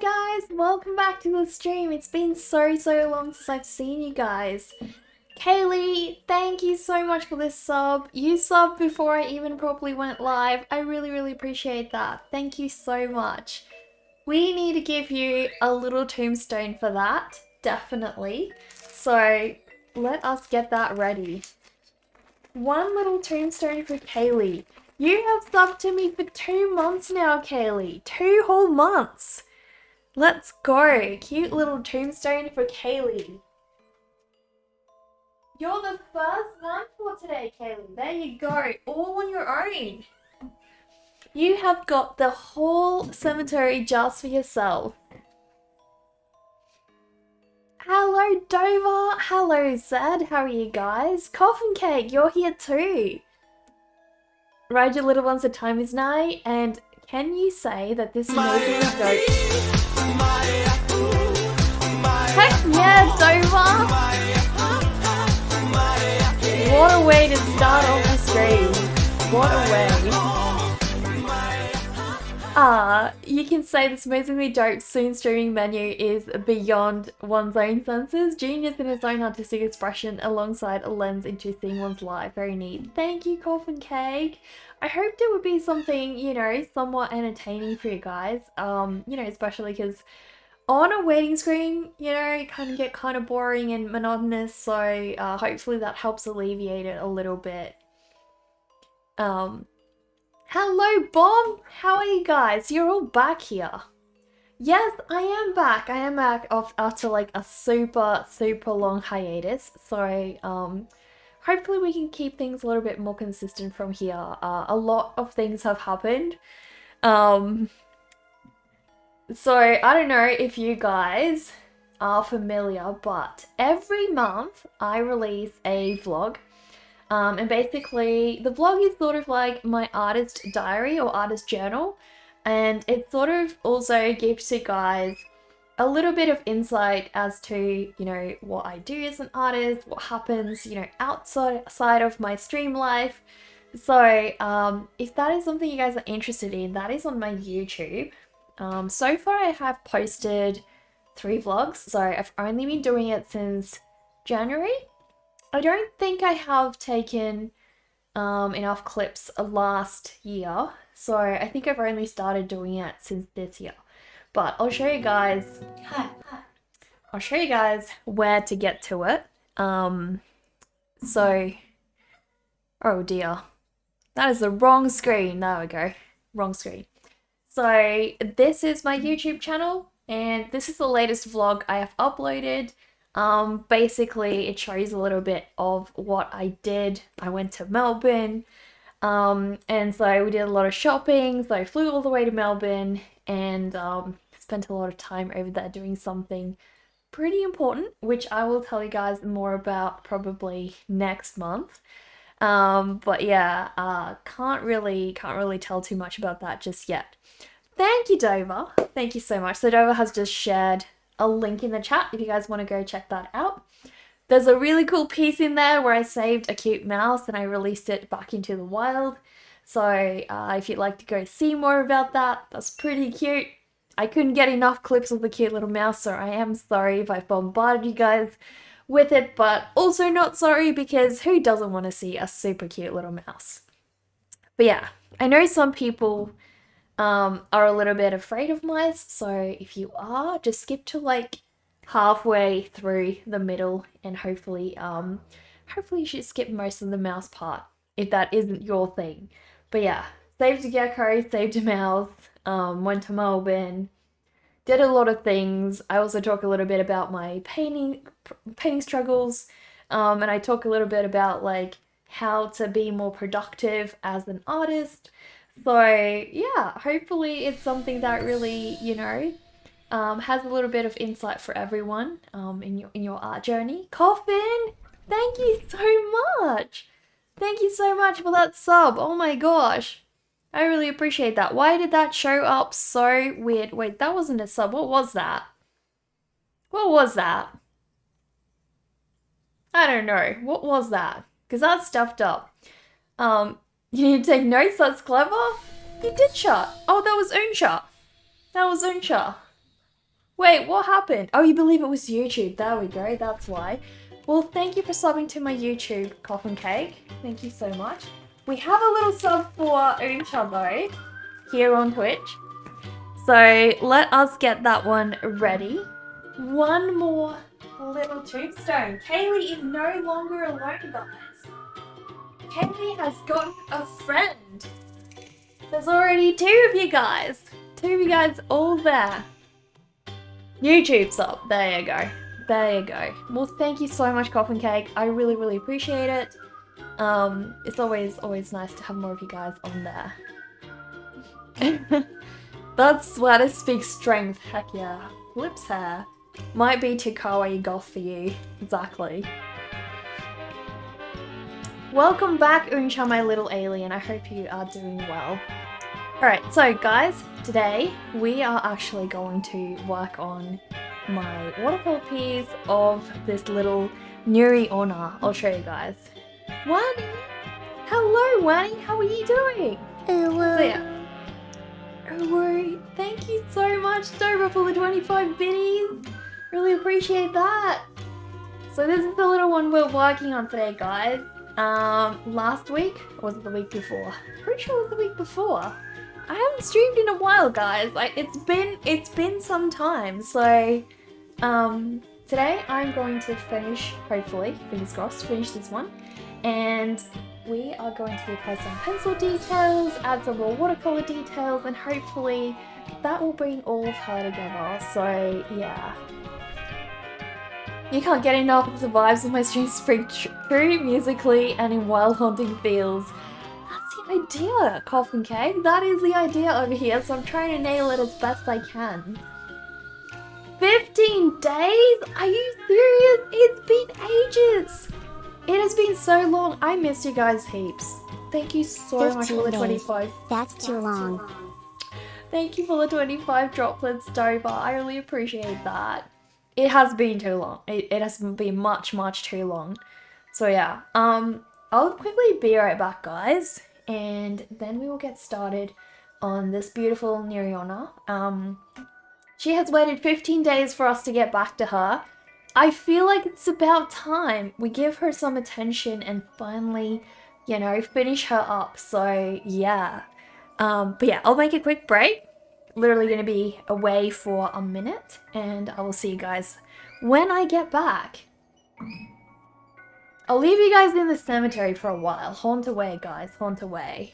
guys, welcome back to the stream. It's been so long since I've seen you guys. Kaylee, thank you so much for this sub. You subbed before I even properly went live. I really appreciate that. Thank you so much. We need to give you a little tombstone for that, definitely. So let us get that ready. One little tombstone for Kaylee. You have subbed to me for 2 months now, Kaylee. 2 whole months. Let's go. Cute little tombstone for Kaylee. You're the first one for today, Kaylee. There you go. All on your own. You have got the whole cemetery just for yourself. Hello, Dover. Hello, Zed. How are you guys? Coffin Cake, you're here too. Ride your little ones, the time is nigh. And can you say that this amazing goat? Heck yeah, Dover! What a way to start off the stream. What a way. You can say this amazingly dope soon streaming menu is beyond one's own senses. Genius in its own artistic expression alongside a lens into seeing one's life. Very neat. Thank you, Coffin Cake. I hoped it would be something, you know, somewhat entertaining for you guys. You know, especially because on a waiting screen, you know, it can get kind of boring and monotonous. So hopefully that helps alleviate it a little bit. Hello, Bomb! How are you guys? You're all back here. Yes, I am back. I am back after like a super long hiatus. So, hopefully we can keep things a little bit more consistent from here. A lot of things have happened. So, I don't know if you guys are familiar, but every month I release a vlog. And basically, the vlog is sort of like my artist diary or artist journal. And it sort of also gives you guys a little bit of insight as to, you know, what I do as an artist, what happens, you know, outside of my stream life. So, if that is something you guys are interested in, that is on my YouTube. So far, I have posted 3 vlogs. So, I've only been doing it since January. I don't think I have taken enough clips last year, so I think I've only started doing it since this year. But I'll show you guys. I'll show you guys where to get to it. So, oh dear, that is the wrong screen. There we go, wrong screen. So this is my YouTube channel, and this is the latest vlog I have uploaded. Basically it shows a little bit of what I did. I went to Melbourne, and so we did a lot of shopping. So I flew all the way to Melbourne and spent a lot of time over there doing something pretty important, which I will tell you guys more about probably next month. But yeah, can't really tell too much about that just yet. Thank you, Dover. Thank you so much. So Dover has just shared a link in the chat if you guys want to go check that out. There's a really cool piece in there where I saved a cute mouse and I released it back into the wild. So if you'd like to go see more about that, that's pretty cute. I couldn't get enough clips of the cute little mouse, so I am sorry if I bombarded you guys with it, but also not sorry because who doesn't want to see a super cute little mouse? But yeah, I know some people are a little bit afraid of mice, so if you are, just skip to like halfway through the middle and hopefully you should skip most of the mouse part if that isn't your thing. But yeah, saved a gecko, saved a mouse, went to Melbourne, did a lot of things. I also talk a little bit about my painting struggles, and I talk a little bit about like how to be more productive as an artist. So yeah, hopefully it's something that really, you know, has a little bit of insight for everyone in your art journey. Coffin, thank you so much. Thank you so much for that sub. Oh my gosh, I really appreciate that. Why did that show up so weird? Wait, that wasn't a sub. What was that? What was that? I don't know. What was that? Because that's stuffed up. You need to take notes, that's clever. You did shot. Oh, that was Unsha. That was Unsha. Wait, what happened? Oh, you believe it was YouTube. There we go, that's why. Well, thank you for subbing to my YouTube, Coffin Cake. Thank you so much. We have a little sub for Uncha though, here on Twitch. So let us get that one ready. One more little tombstone. Kaylee is no longer alone, guys. Kaylee has got a friend. There's already two of you guys. Two of you guys all there. YouTube's up. There you go. There you go. Well, thank you so much, Coffin Cake. I really, really appreciate it. It's always nice to have more of you guys on there. That sweater speaks strength. Heck yeah. Lips hair. Might be too kawaii goth for you. Exactly. Welcome back, Uncha, my little alien. I hope you are doing well. Alright, so guys, today we are actually going to work on my watercolor piece of this little Nure Onna. I'll show you guys. Wani! Hello, Wani! How are you doing? Hello. So yeah. Oh, thank you so much, Dover, for the 25 biddies. Really appreciate that. So this is the little one we're working on today, guys. Last week, or was it the week before? Pretty sure it was the week before. I haven't streamed in a while, guys. It's been some time. So, today I'm going to finish, hopefully, fingers crossed, finish this one, and we are going to apply some pencil details, add some more watercolor details, and hopefully that will bring all of her together. So yeah. You can't get enough of the vibes of my streams spring true musically and in wild haunting feels. That's the idea, Coffin Cake. That is the idea over here, so I'm trying to nail it as best I can. 15 days? Are you serious? It's been ages! It has been so long. I missed you guys heaps. Thank you so much for the 25. That's too long. Thank you for the 25 droplets, Dover. I really appreciate that. It has been too long. It has been much, much too long. So yeah, I'll quickly be right back, guys, and then we will get started on this beautiful Nure Onna. She has waited 15 days for us to get back to her. I feel like it's about time we give her some attention and finally, you know, finish her up. So yeah, but yeah, I'll make a quick break. Literally gonna be away for a minute, and I will see you guys when I get back. I'll leave you guys in the cemetery for a while. Haunt away, guys, haunt away.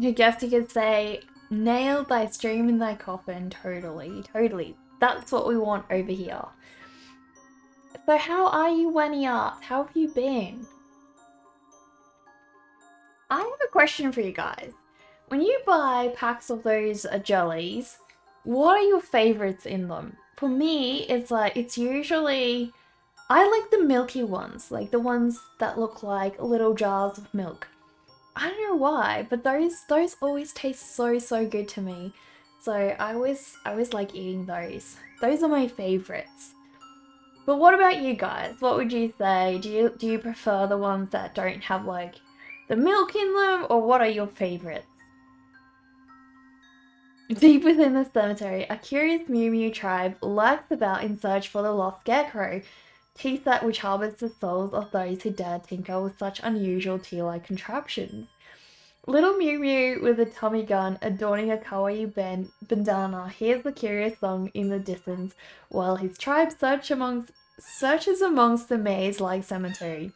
I guess you could say, nailed thy stream in thy coffin. Totally, totally. That's what we want over here. So how are you, Wenny Art? How have you been? I have a question for you guys. When you buy packs of those jellies, what are your favorites in them? For me, it's usually, I like the milky ones, like the ones that look like little jars of milk. I don't know why, but those always taste so good to me. So I always like eating those. Those are my favorites. But what about you guys? What would you say? Do you prefer the ones that don't have like the milk in them, or what are your favorites? Deep within the cemetery, a curious Mew Mew tribe lurks about in search for the lost scarecrow, tea set which harbors the souls of those who dare tinker with such unusual tea-like contraptions. Little Mew Mew with a tummy gun adorning a kawaii bandana hears the curious song in the distance while his tribe searches amongst the maze-like cemetery.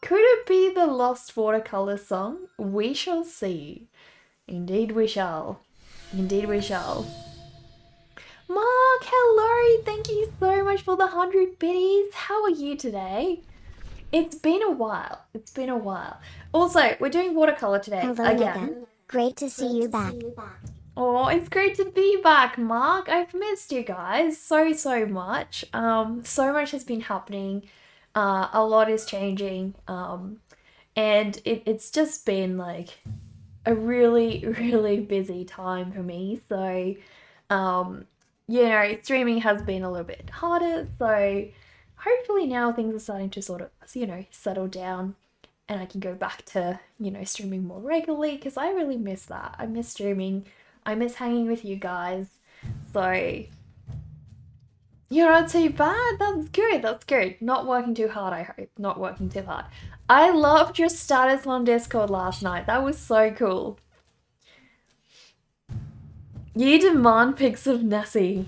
Could it be the lost watercolor song? We shall see. Indeed we shall. Indeed we shall. Mark, hello! Thank you so much for the 100 biddies. How are you today? It's been a while. It's been a while. Also, we're doing watercolor today. Hello again. Great to see you back. Oh, it's great to be back, Mark. I've missed you guys so much. So much has been happening. A lot is changing. And it's just been like a really busy time for me. So, streaming has been a little bit harder. So hopefully now things are starting to sort of, settle down and I can go back to, streaming more regularly because I really miss that. I miss streaming. I miss hanging with you guys. So you're not too bad. That's good. That's good. Not working too hard, I hope. Not working too hard. I loved your status on Discord last night. That was so cool. You demand pics of Nessie.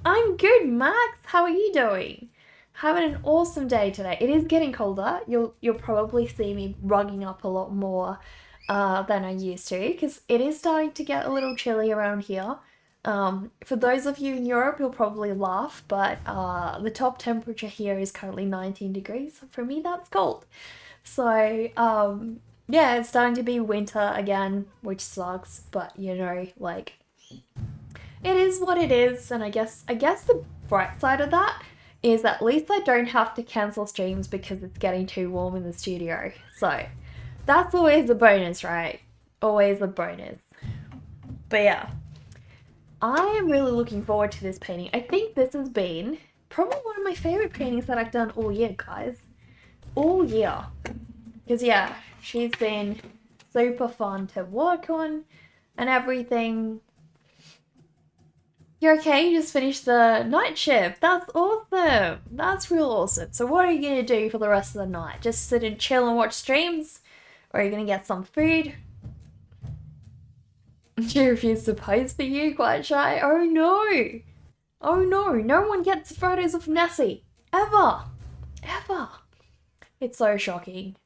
I'm good, Max. How are you doing? Having an awesome day today. It is getting colder. You'll probably see me rugging up a lot more than I used to because it is starting to get a little chilly around here. For those of you in Europe, you'll probably laugh, but the top temperature here is currently 19 degrees. For me, that's cold. So, yeah, it's starting to be winter again, which sucks, but like, it is what it is, and I guess the bright side of that is at least I don't have to cancel streams because it's getting too warm in the studio. So that's always a bonus, right? Always a bonus. But yeah, I am really looking forward to this painting. I think this has been probably one of my favorite paintings that I've done all year, guys. All year. Because yeah, she's been super fun to work on and everything. You're okay? You just finished the night shift. That's awesome. That's real awesome. So what are you going to do for the rest of the night? Just sit and chill and watch streams? Or are you going to get some food? She refused to pose for you, quite shy. Oh no. Oh no. No one gets photos of Nessie. Ever. Ever. It's so shocking.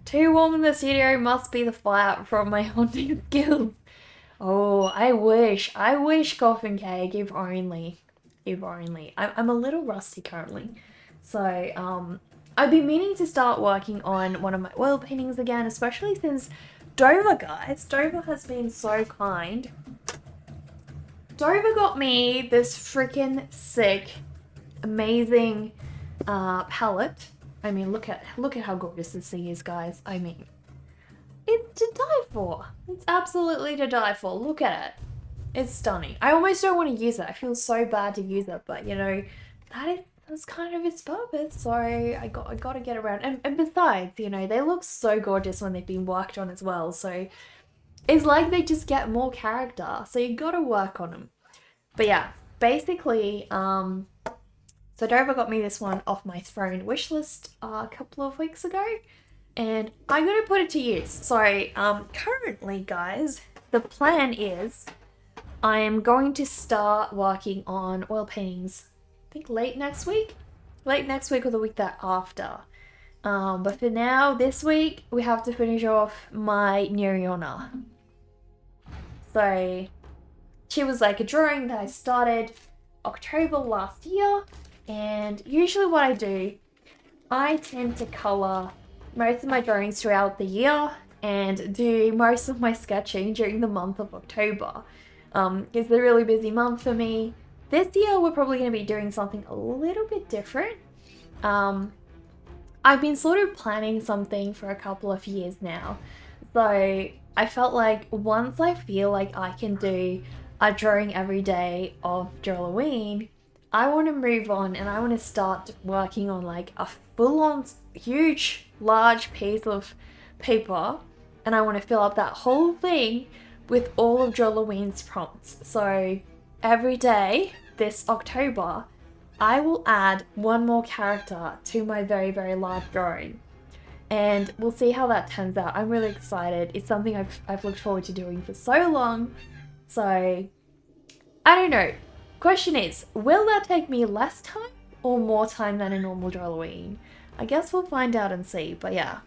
Too warm in the studio must be the fire from my haunting skills. Oh, I wish, Coffin Cake, if only. I'm a little rusty currently. So, I've been meaning to start working on one of my oil paintings again, especially since Dover, guys. Dover has been so kind. Dover got me this freaking sick, amazing palette. I mean, look at how gorgeous this thing is, guys. I mean, it's to die for. It's absolutely to die for. Look at it. It's stunning. I almost don't want to use it. I feel so bad to use it, but that's kind of its purpose. So I got to get around. And besides, they look so gorgeous when they've been worked on as well. So it's like they just get more character. So you got to work on them. But yeah, basically, so Dover got me this one off my throne wishlist a couple of weeks ago. And I'm going to put it to use. So, currently, guys, the plan is I am going to start working on oil paintings, I think late next week or the week after. But for now, this week, we have to finish off my Nure Onna. So she was like a drawing that I started October last year, and usually what I do, I tend to colour most of my drawings throughout the year and do most of my sketching during the month of October. It's a really busy month for me. This year we're probably going to be doing something a little bit different. I've been sort of planning something for a couple of years now. So I felt like once I feel like I can do a drawing every day of Halloween, I want to move on and I want to start working on like a full-on huge large piece of paper, and I want to fill up that whole thing with all of Halloween's prompts. So every day this October I will add one more character to my very, very large drawing, and we'll see how that turns out. I'm really excited. It's something I've looked forward to doing for so long. So I don't know. Question is, will that take me less time or more time than a normal Halloween? I guess we'll find out and see, but yeah.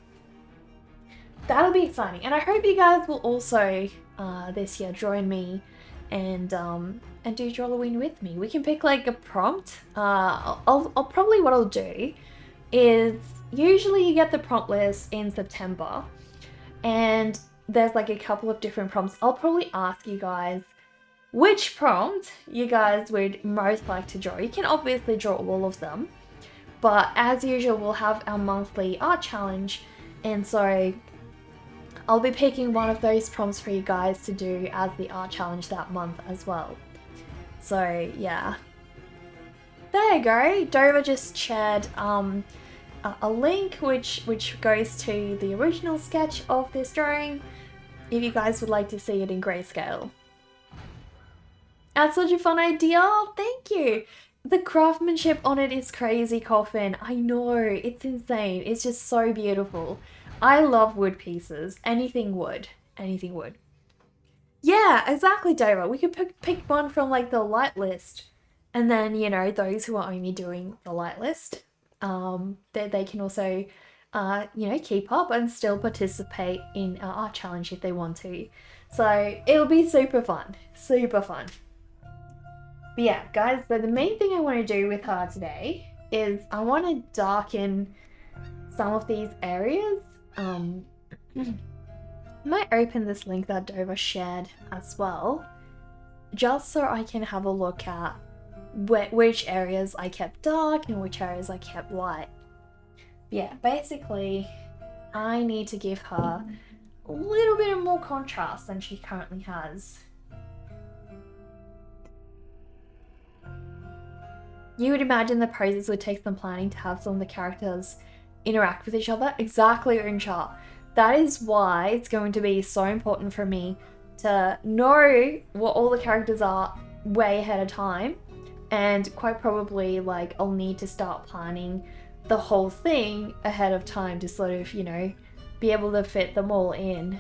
That'll be exciting. And I hope you guys will also this year join me and do Halloween with me. We can pick like a prompt. I'll probably, what I'll do is, usually you get the prompt list in September and there's like a couple of different prompts. I'll probably ask you guys which prompt you guys would most like to draw. You can obviously draw all of them, but as usual we'll have our monthly art challenge, and so I'll be picking one of those prompts for you guys to do as the art challenge that month as well. So yeah, there you go. Dover just shared a link which goes to the original sketch of this drawing if you guys would like to see it in grayscale. That's such a fun idea. Thank you. The craftsmanship on it is crazy, Coffin. I know, it's insane. It's just so beautiful. I love wood pieces. Anything wood. Anything wood. Yeah, exactly, Dover. We could pick one from like the light list, and then, you know, those who are only doing the light list, they can also you know, keep up and still participate in our art challenge if they want to. So it'll be super fun. Super fun. But yeah, guys, so the main thing I want to do with her today is I want to darken some of these areas. I might open this link that Dover shared as well, just so I can have a look at which areas I kept dark and which areas I kept light. Yeah, basically, I need to give her a little bit of more contrast than she currently has. You would imagine the poses would take some planning to have some of the characters interact with each other. Exactly, Uncha. That is why it's going to be so important for me to know what all the characters are way ahead of time, and quite probably like I'll need to start planning the whole thing ahead of time to sort of, you know, be able to fit them all in.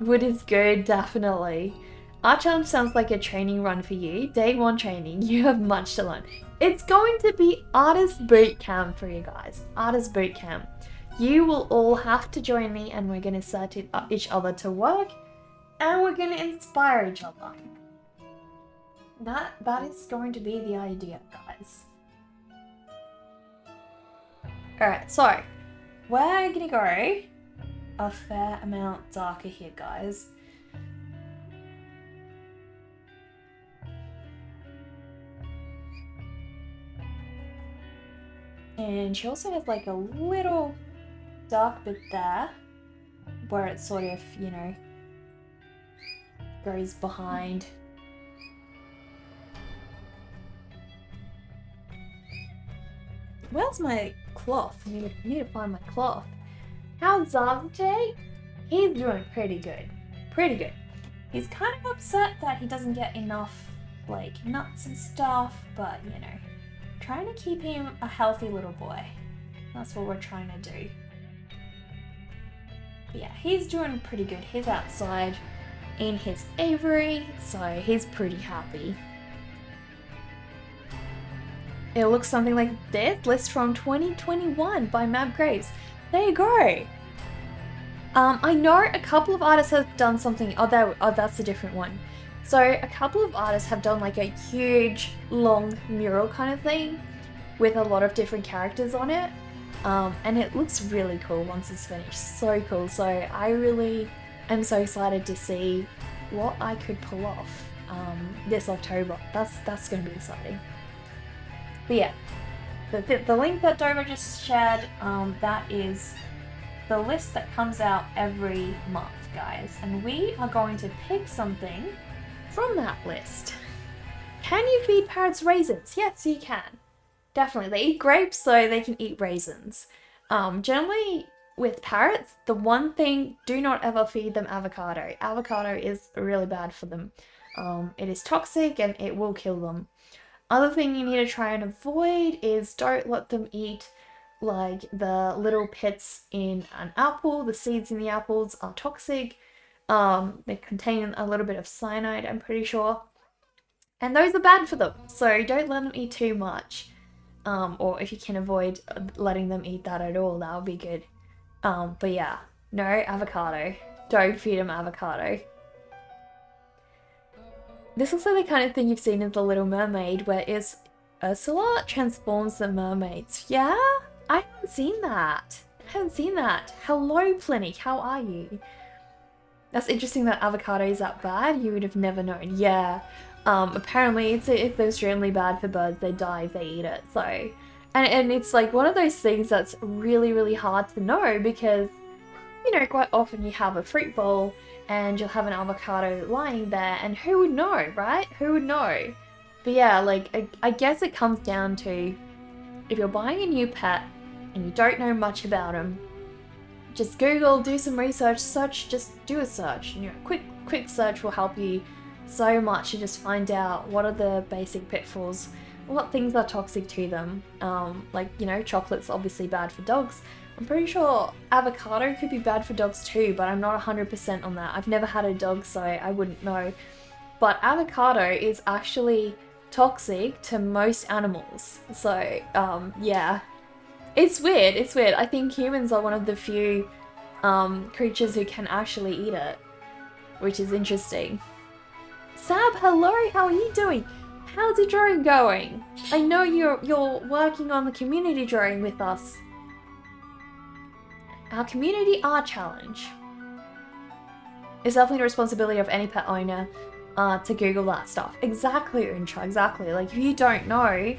Wood is good, definitely. Art challenge sounds like a training run for you. Day one training, you have much to learn. It's going to be artist boot camp for you guys. Artist boot camp. You will all have to join me, and we're going to set each other to work, and we're going to inspire each other. That is going to be the idea, guys. Alright, so we're going to go a fair amount darker here, guys. And she also has like a little dark bit there where it sort of, you know, goes behind. Where's my cloth? I need to find my cloth. How's Zaza today? He's doing pretty good. Pretty good. He's kind of upset that he doesn't get enough, like, nuts and stuff, but, you know, trying to keep him a healthy little boy. That's what we're trying to do. But yeah, he's doing pretty good. He's outside in his aviary, so he's pretty happy. It looks something like this. List from 2021 by Mab Graves. There you go. I know a couple of artists have done something. That's a different one. So a couple of artists have done like a huge, long mural kind of thing with a lot of different characters on it, and it looks really cool once it's finished. So cool. So I really am so excited to see what I could pull off this October. That's going to be exciting. But yeah, the link that Dover just shared, that is the list that comes out every month, guys, and we are going to pick something from that list. Can you feed parrots raisins? Yes, you can. Definitely. They eat grapes, so they can eat raisins. Generally, with parrots, the one thing, do not ever feed them avocado. Avocado is really bad for them. It is toxic and it will kill them. Other thing you need to try and avoid is don't let them eat like the little pits in an apple. The seeds in the apples are toxic. They contain a little bit of cyanide, I'm pretty sure. And those are bad for them, so don't let them eat too much. Or if you can avoid letting them eat that at all, that would be good. But yeah, no avocado. Don't feed them avocado. This looks like the kind of thing you've seen in The Little Mermaid, where Ursula transforms the mermaids. Yeah? I haven't seen that. Hello, Pliny, how are you? That's interesting that avocado is that bad. You would have never known. Yeah. Apparently it's extremely bad for birds. They die if they eat it. So, and it's like one of those things that's really, really hard to know because, you know, quite often you have a fruit bowl and you'll have an avocado lying there and who would know, right? Who would know? But yeah, like, I guess it comes down to if you're buying a new pet and you don't know much about them, just Google, do some research, just do a search. You know, quick search will help you so much to just find out what are the basic pitfalls, what things are toxic to them. Like, you know, chocolate's obviously bad for dogs. I'm pretty sure avocado could be bad for dogs too, but I'm not 100% on that. I've never had a dog, so I wouldn't know. But avocado is actually toxic to most animals. So, yeah. It's weird, I think humans are one of the few creatures who can actually eat it, which is interesting. Sab, hello, how are you doing? How's your drawing going? I know you're working on the community drawing with us. Our community art challenge. It's definitely the responsibility of any pet owner to Google that stuff. Exactly, Untra, exactly. Like, if you don't know,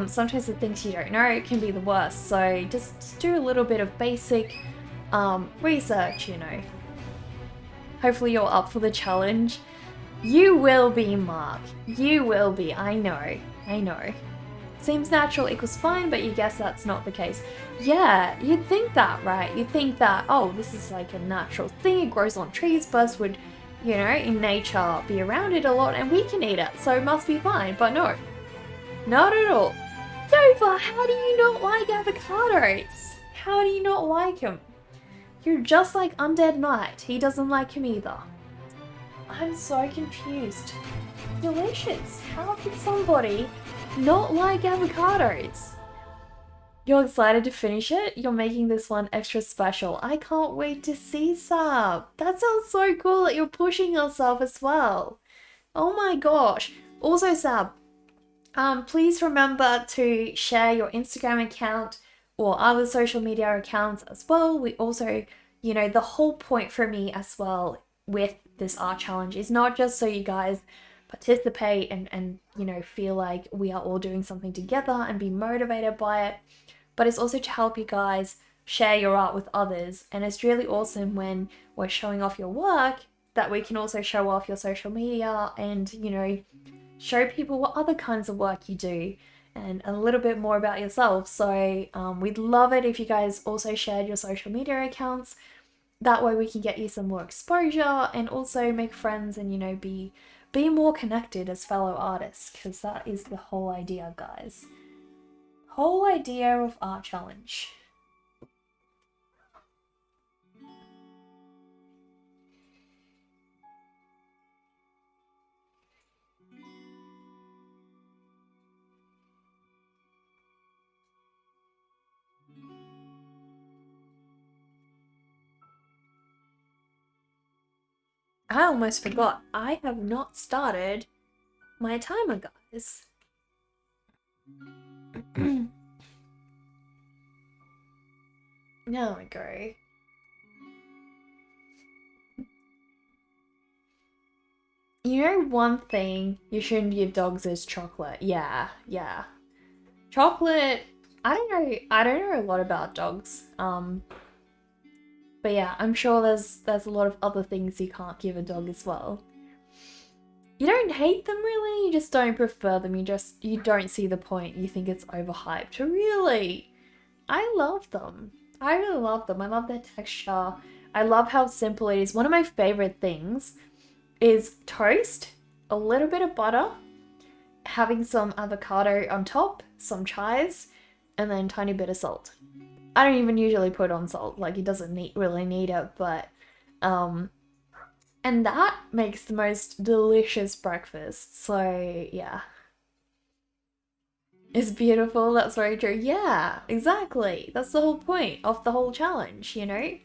sometimes the things you don't know can be the worst. So just do a little bit of basic research, you know. Hopefully you're up for the challenge. You will be, Mark. You will be. I know. Seems natural equals fine, but you guess that's not the case. Yeah, you'd think that, right? You'd think that, oh, this is like a natural thing. It grows on trees. Birds would, you know, in nature be around it a lot and we can eat it. So it must be fine. But no. Not at all. Dover, how do you not like avocados? How do you not like him? You're just like Undead Knight. He doesn't like him either. I'm so confused. Delicious. How could somebody not like avocados? You're excited to finish it? You're making this one extra special. I can't wait to see Sab. That sounds so cool that you're pushing yourself as well. Oh my gosh. Also, Sab, please remember to share your Instagram account or other social media accounts as well. We also, you know, the whole point for me as well with this art challenge is not just so you guys participate and you know, feel like we are all doing something together and be motivated by it, but it's also to help you guys share your art with others. And it's really awesome when we're showing off your work that we can also show off your social media and, you know, show people what other kinds of work you do and a little bit more about yourself. So we'd love it if you guys also shared your social media accounts. That way we can get you some more exposure and also make friends and, you know, be more connected as fellow artists, because that is the whole idea, guys. Whole idea of art challenge. I almost forgot. I have not started my timer, guys. There we go. You know, one thing you shouldn't give dogs is chocolate. Yeah. Chocolate, I don't know a lot about dogs. But yeah, I'm sure there's a lot of other things you can't give a dog as well. You don't hate them really, you just don't prefer them. You don't see the point. You think it's overhyped. Really? I love them. I really love them. I love their texture. I love how simple it is. One of my favorite things is toast, a little bit of butter, having some avocado on top, some chives, and then tiny bit of salt. I don't even usually put on salt, like it doesn't really need it, but and that makes the most delicious breakfast. So yeah. It's beautiful, that's very true. Yeah, exactly. That's the whole point of the whole challenge, you know?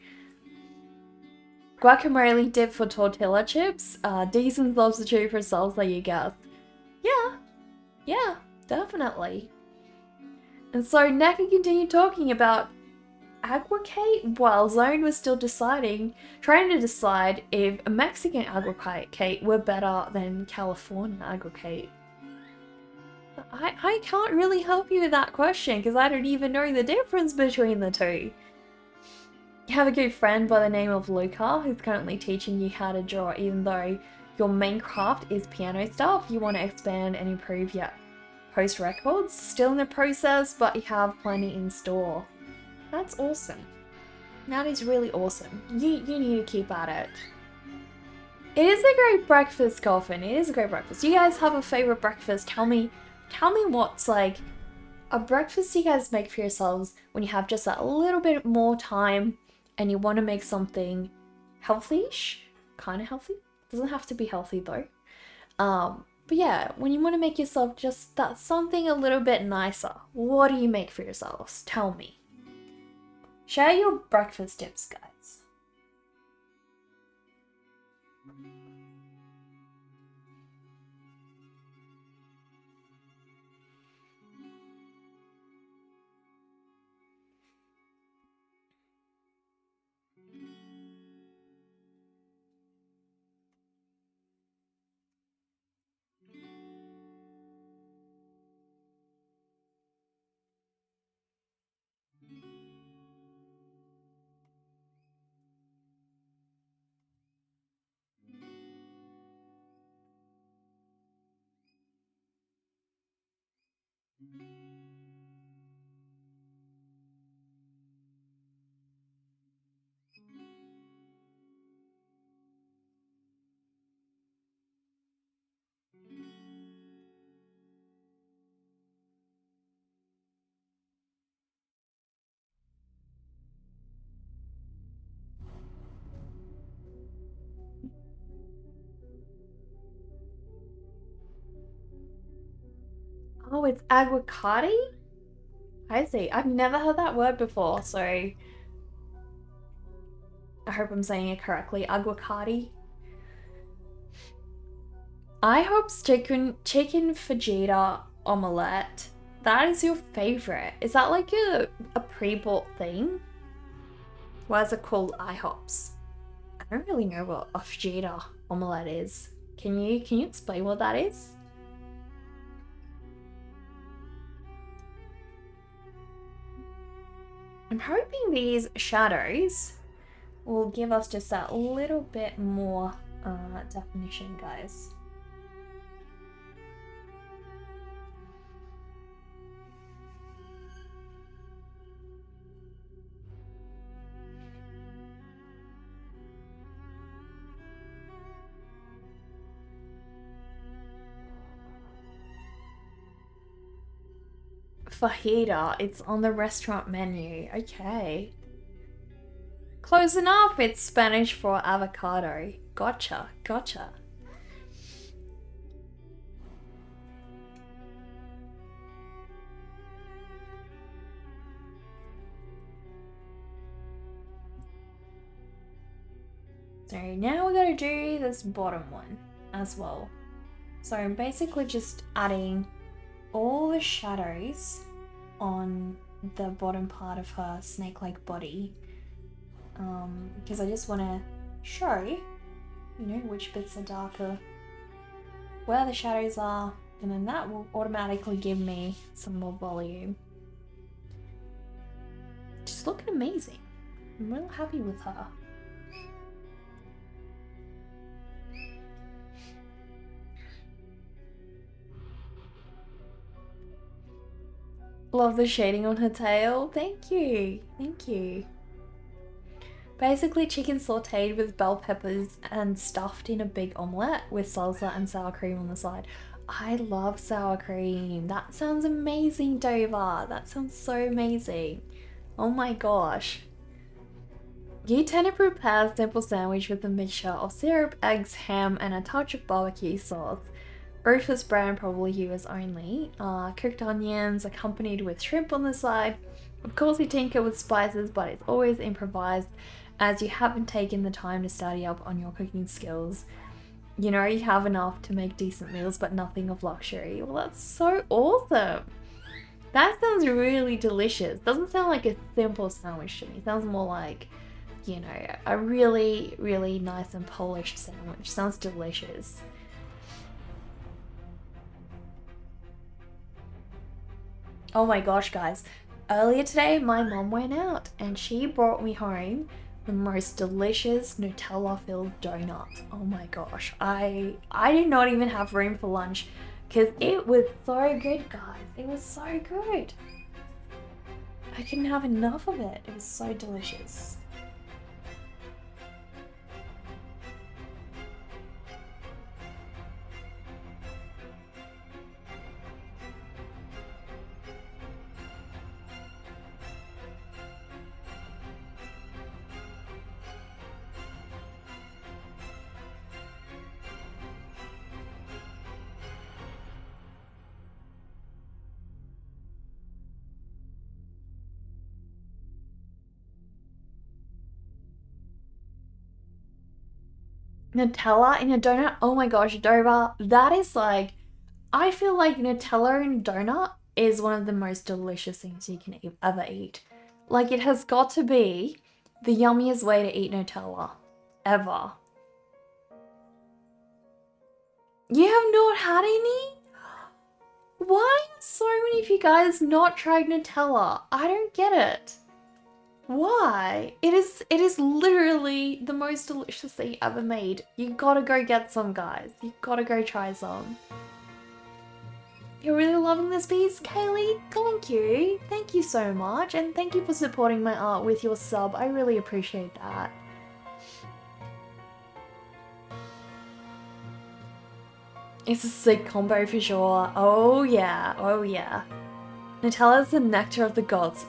Guacamole dip for tortilla chips. Decent substitute for salsa, you guess. Yeah, definitely. And so Naka continued talking about aguacate while Zone was still trying to decide if a Mexican aguacate were better than California aguacate. I can't really help you with that question because I don't even know the difference between the two. You have a good friend by the name of Luca who's currently teaching you how to draw, even though your main craft is piano stuff. You want to expand and improve your post records. Still in the process, but you have plenty in store. That's awesome. That is really awesome. You need to keep at it. It is a great breakfast, Coffin. It is a great breakfast. You guys have a favorite breakfast? Tell me what's like a breakfast you guys make for yourselves when you have just a little bit more time and you want to make something healthy-ish, kind of healthy. Doesn't have to be healthy though. But yeah, when you want to make yourself just that something a little bit nicer, what do you make for yourselves? Tell me. Share your breakfast tips, guys. Oh, it's aguacate? I see. I've never heard that word before, so I hope I'm saying it correctly. Aguacate. I hope chicken fajita omelette. That is your favorite. Is that like a pre-bought thing? Why is it called IHOPs? I don't really know what a fajita omelette is. Can you explain what that is? I'm hoping these shadows will give us just that little bit more definition, guys. Fajita, it's on the restaurant menu. Okay. Close enough, it's Spanish for avocado. Gotcha. So now we're gonna do this bottom one as well. So I'm basically just adding all the shadows on the bottom part of her snake-like body, because I just want to show, you know, which bits are darker, where the shadows are, and then that will automatically give me some more volume. She's looking amazing. I'm real happy with her. Love the shading on her tail. Thank you. Thank you. Basically chicken sauteed with bell peppers and stuffed in a big omelette with salsa and sour cream on the side. I love sour cream. That sounds amazing, Dover. That sounds so amazing. Oh my gosh. You tend to prepare a simple sandwich with a mixture of syrup, eggs, ham, and a touch of barbecue sauce. Rufus brand, probably US only. Cooked onions accompanied with shrimp on the side. Of course you tinker with spices, but it's always improvised as you haven't taken the time to study up on your cooking skills. You know you have enough to make decent meals, but nothing of luxury. Well, that's so awesome. That sounds really delicious. Doesn't sound like a simple sandwich to me. It sounds more like, you know, a really, really nice and polished sandwich. Sounds delicious. Oh my gosh, guys. Earlier today, my mom went out and she brought me home the most delicious Nutella-filled donut. Oh my gosh. I did not even have room for lunch because it was so good, guys. It was so good. I couldn't have enough of it. It was so delicious. Nutella in a donut? Oh my gosh, Dover, that is like, I feel like Nutella in a donut is one of the most delicious things you can ever eat. Like, it has got to be the yummiest way to eat Nutella ever. You have not had any? Why have so many of you guys not tried Nutella? I don't get it. Why? It is literally the most delicious thing ever made. You gotta go get some, guys. You gotta go try some. You're really loving this piece, Kaylee? Thank you. Thank you so much. And thank you for supporting my art with your sub. I really appreciate that. It's a sick combo for sure. Oh yeah, oh yeah. Nutella is the nectar of the gods.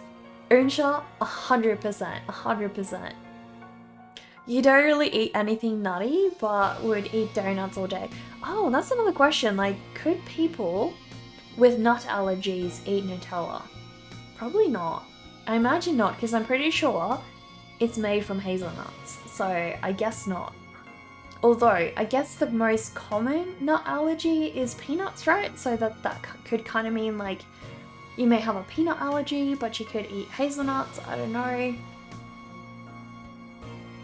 Unsha, 100%, 100%. You don't really eat anything nutty, but would eat donuts all day. Oh, that's another question. Like, could people with nut allergies eat Nutella? Probably not. I imagine not, because I'm pretty sure it's made from hazelnuts. So I guess not. Although, I guess the most common nut allergy is peanuts, right? So that could kind of mean like you may have a peanut allergy, but you could eat hazelnuts. I don't know.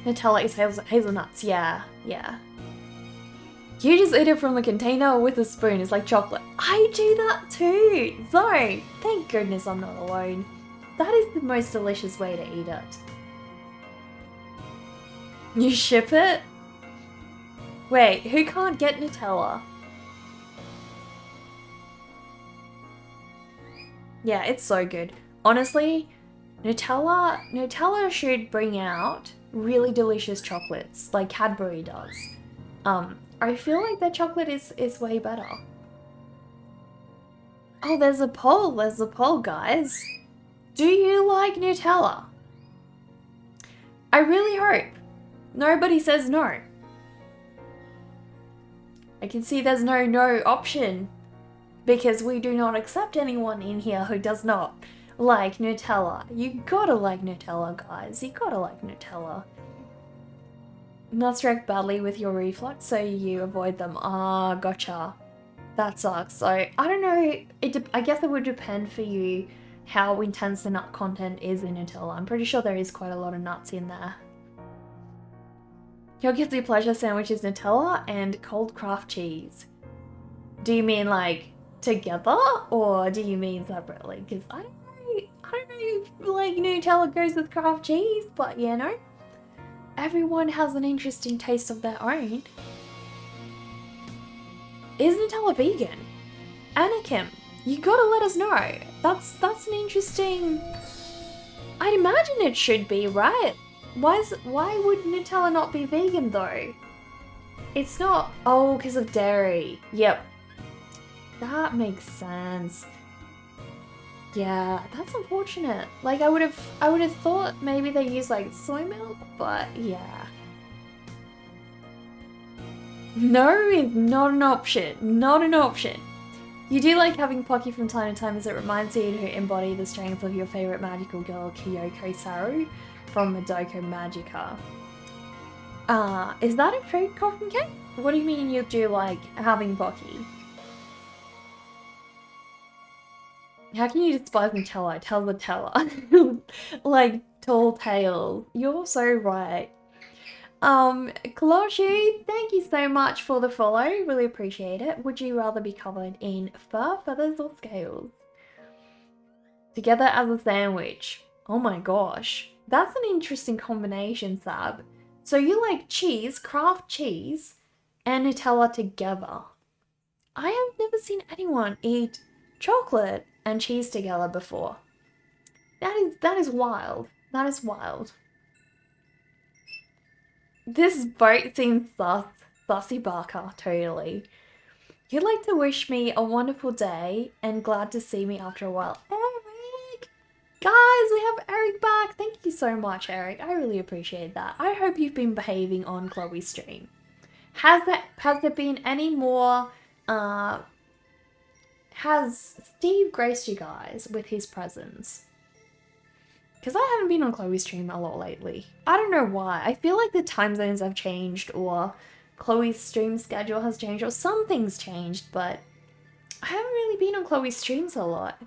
Nutella is hazelnuts. Yeah, yeah. You just eat it from the container with a spoon. It's like chocolate. I do that too. So, thank goodness I'm not alone. That is the most delicious way to eat it. You ship it? Wait, who can't get Nutella? Yeah, it's so good. Honestly, Nutella should bring out really delicious chocolates like Cadbury does. I feel like their chocolate is way better. Oh, there's a poll, guys. Do you like Nutella? I really hope nobody says no. I can see there's no option because we do not accept anyone in here who does not like Nutella. You gotta like Nutella, guys. You gotta like Nutella. Nuts react badly with your reflux, so you avoid them. Ah, gotcha. That sucks. So, I don't know. I guess it would depend for you how intense the nut content is in Nutella. I'm pretty sure there is quite a lot of nuts in there. Your guilty pleasure sandwich is Nutella and cold craft cheese. Do you mean like together or do you mean separately? Because I don't know if like Nutella goes with craft cheese, but you know, everyone has an interesting taste of their own. Is Nutella vegan? Anakim, you gotta let us know. That's an interesting. I'd imagine it should be, right? Why would Nutella not be vegan though? It's not. Oh, because of dairy. Yep. That makes sense. Yeah, that's unfortunate. Like I would have thought maybe they use like soy milk, but yeah. No is not an option. Not an option. You do like having Pocky from time to time as it reminds you to embody the strength of your favorite magical girl, Kyoko Saru from Madoka Magica. Is that a fruit coffin cake? What do you mean you do like having Pocky? How can you despise Nutella? Tell the teller. Like tall tales. You're so right. Colossi, thank you so much for the follow. Really appreciate it. Would you rather be covered in fur, feathers, or scales? Together as a sandwich. Oh my gosh. That's an interesting combination, Sab. So you like cheese, craft cheese, and Nutella together. I have never seen anyone eat chocolate and cheese together before. That is wild. That is wild. This boat seems sus. Sussy Barker, totally. You'd like to wish me a wonderful day and glad to see me after a while. Eric! Guys, we have Eric back. Thank you so much, Eric. I really appreciate that. I hope you've been behaving on Chloe's stream. Has there been any more has Steve graced you guys with his presence? Because I haven't been on Chloe's stream a lot lately. I don't know why. I feel like the time zones have changed or Chloe's stream schedule has changed or something's changed, but I haven't really been on Chloe's streams a lot.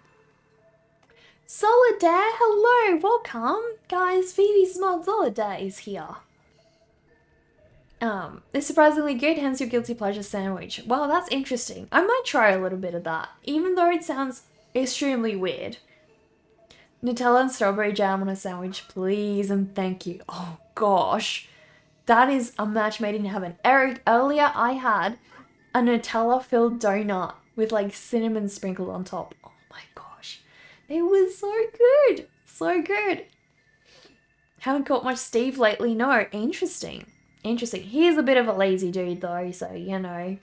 Solidaire, hello, welcome. Guys, Phoebe Smog Solidaire is here. It's surprisingly good, hence your guilty pleasure sandwich. Well, that's interesting. I might try a little bit of that, even though it sounds extremely weird. Nutella and strawberry jam on a sandwich, please and thank you. Oh gosh, that is a match made in heaven. Eric, earlier I had a Nutella-filled donut with like cinnamon sprinkled on top. Oh my gosh, it was so good, so good. Haven't caught much Steve lately, no. Interesting. Interesting. He's a bit of a lazy dude though, so you know.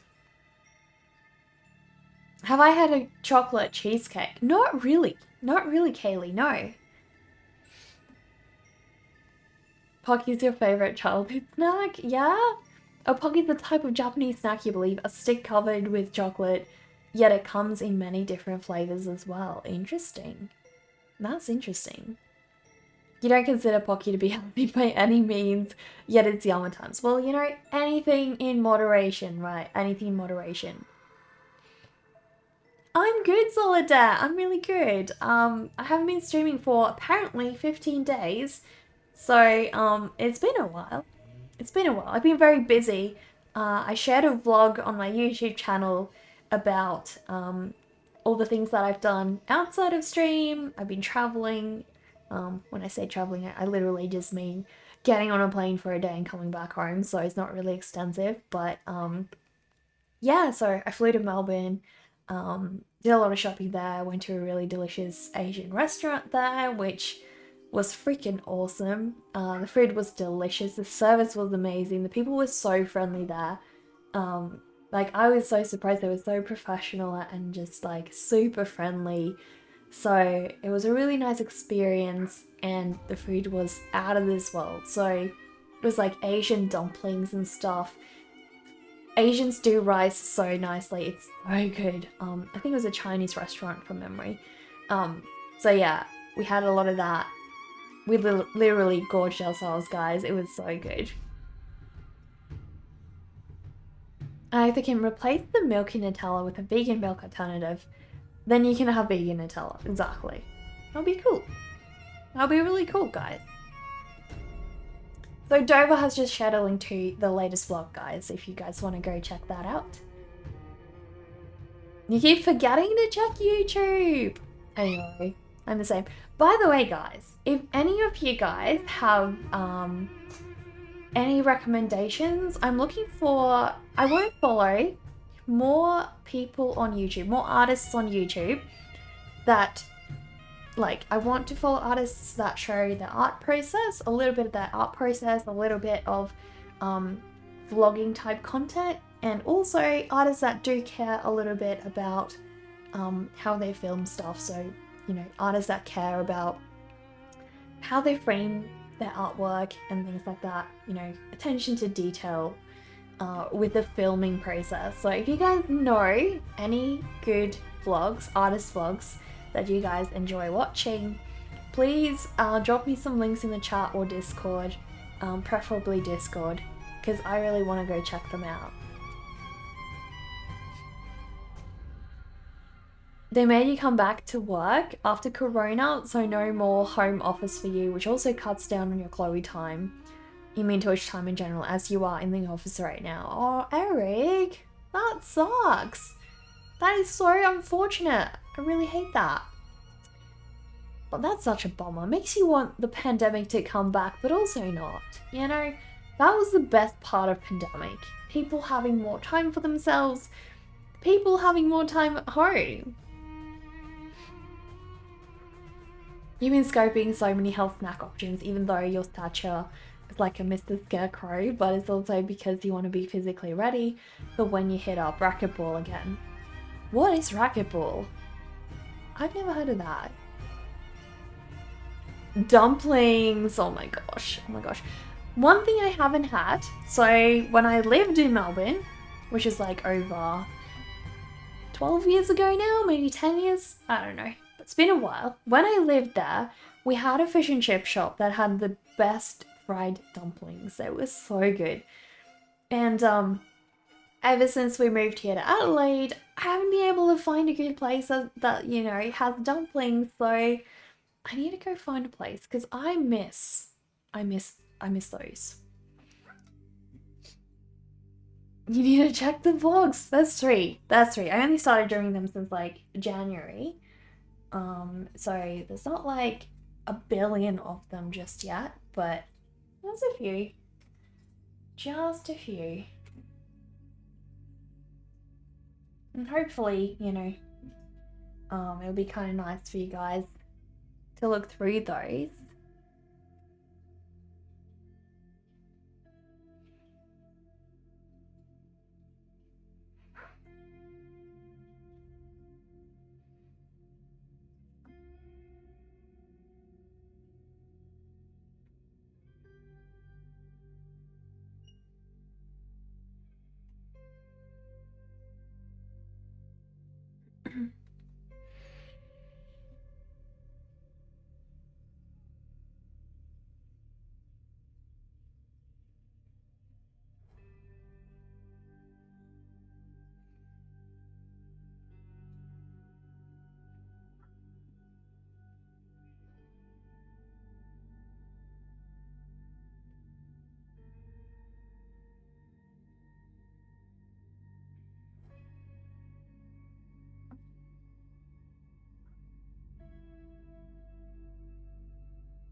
Have I had a chocolate cheesecake? Not really. Not really, Kaylee, no. Pocky's your favorite childhood snack? Yeah? Oh, Pocky's the type of Japanese snack you believe, a stick covered with chocolate, yet it comes in many different flavors as well. Interesting. That's interesting. You don't consider Pocky to be healthy by any means, yet it's yum at times. Well, you know, anything in moderation, right? Anything in moderation. I'm good, Solidaire. I'm really good. I haven't been streaming for apparently 15 days. So, it's been a while. It's been a while. I've been very busy. I shared a vlog on my YouTube channel about all the things that I've done outside of stream. I've been traveling. When I say traveling, I literally just mean getting on a plane for a day and coming back home. So it's not really extensive. But yeah, so I flew to Melbourne. Did a lot of shopping there. Went to a really delicious Asian restaurant there, which was freaking awesome. The food was delicious. The service was amazing. The people were so friendly there. Like I was so surprised. They were so professional and just like super friendly. So it was a really nice experience and the food was out of this world. So it was like Asian dumplings and stuff. Asians do rice so nicely. It's so good. I think it was a Chinese restaurant from memory. So yeah, we had a lot of that. We literally gorged ourselves, guys. It was so good. And if they can replace the milky Nutella with a vegan milk alternative, then you can have vegan Nutella. Exactly. That'll be cool. That'll be really cool, guys. So Dover has just shared a link to the latest vlog, guys, if you guys want to go check that out. You keep forgetting to check YouTube. Anyway, I'm the same. By the way, guys, if any of you guys have any recommendations, I'm looking for, I won't follow more people on YouTube, more artists on YouTube that, like, I want to follow artists that show their art process, a little bit of their art process, a little bit of vlogging type content, and also artists that do care a little bit about how they film stuff. So, you know, artists that care about how they frame their artwork and things like that, you know, attention to detail with the filming process. So if you guys know any good vlogs, artist vlogs that you guys enjoy watching, please drop me some links in the chat or Discord, preferably Discord, because I really want to go check them out. They made you come back to work after Corona, so no more home office for you, which also cuts down on your Chloe time. You mean Twitch time in general, as you are in the office right now. Oh, Eric, that sucks. That is so unfortunate. I really hate that. But that's such a bummer. Makes you want the pandemic to come back, but also not. You know, that was the best part of pandemic. People having more time for themselves. People having more time at home. You've been scoping so many health snack options, even though your stature is like a Mr. Scarecrow, but it's also because you want to be physically ready for when you hit up racquetball again. What is racquetball? I've never heard of that. Dumplings, oh my gosh, oh my gosh. One thing I haven't had, so when I lived in Melbourne, which is like over 12 years ago now, maybe 10 years, I don't know. It's been a while. When I lived there, we had a fish and chip shop that had the best fried dumplings. They were so good. And ever since we moved here to Adelaide, I haven't been able to find a good place that you know, has dumplings. So I need to go find a place because I miss those. You need to check the vlogs. That's three. I only started doing them since like January. So there's not like a billion of them just yet, but there's a few. Just a few. And hopefully, you know, it'll be kind of nice for you guys to look through those.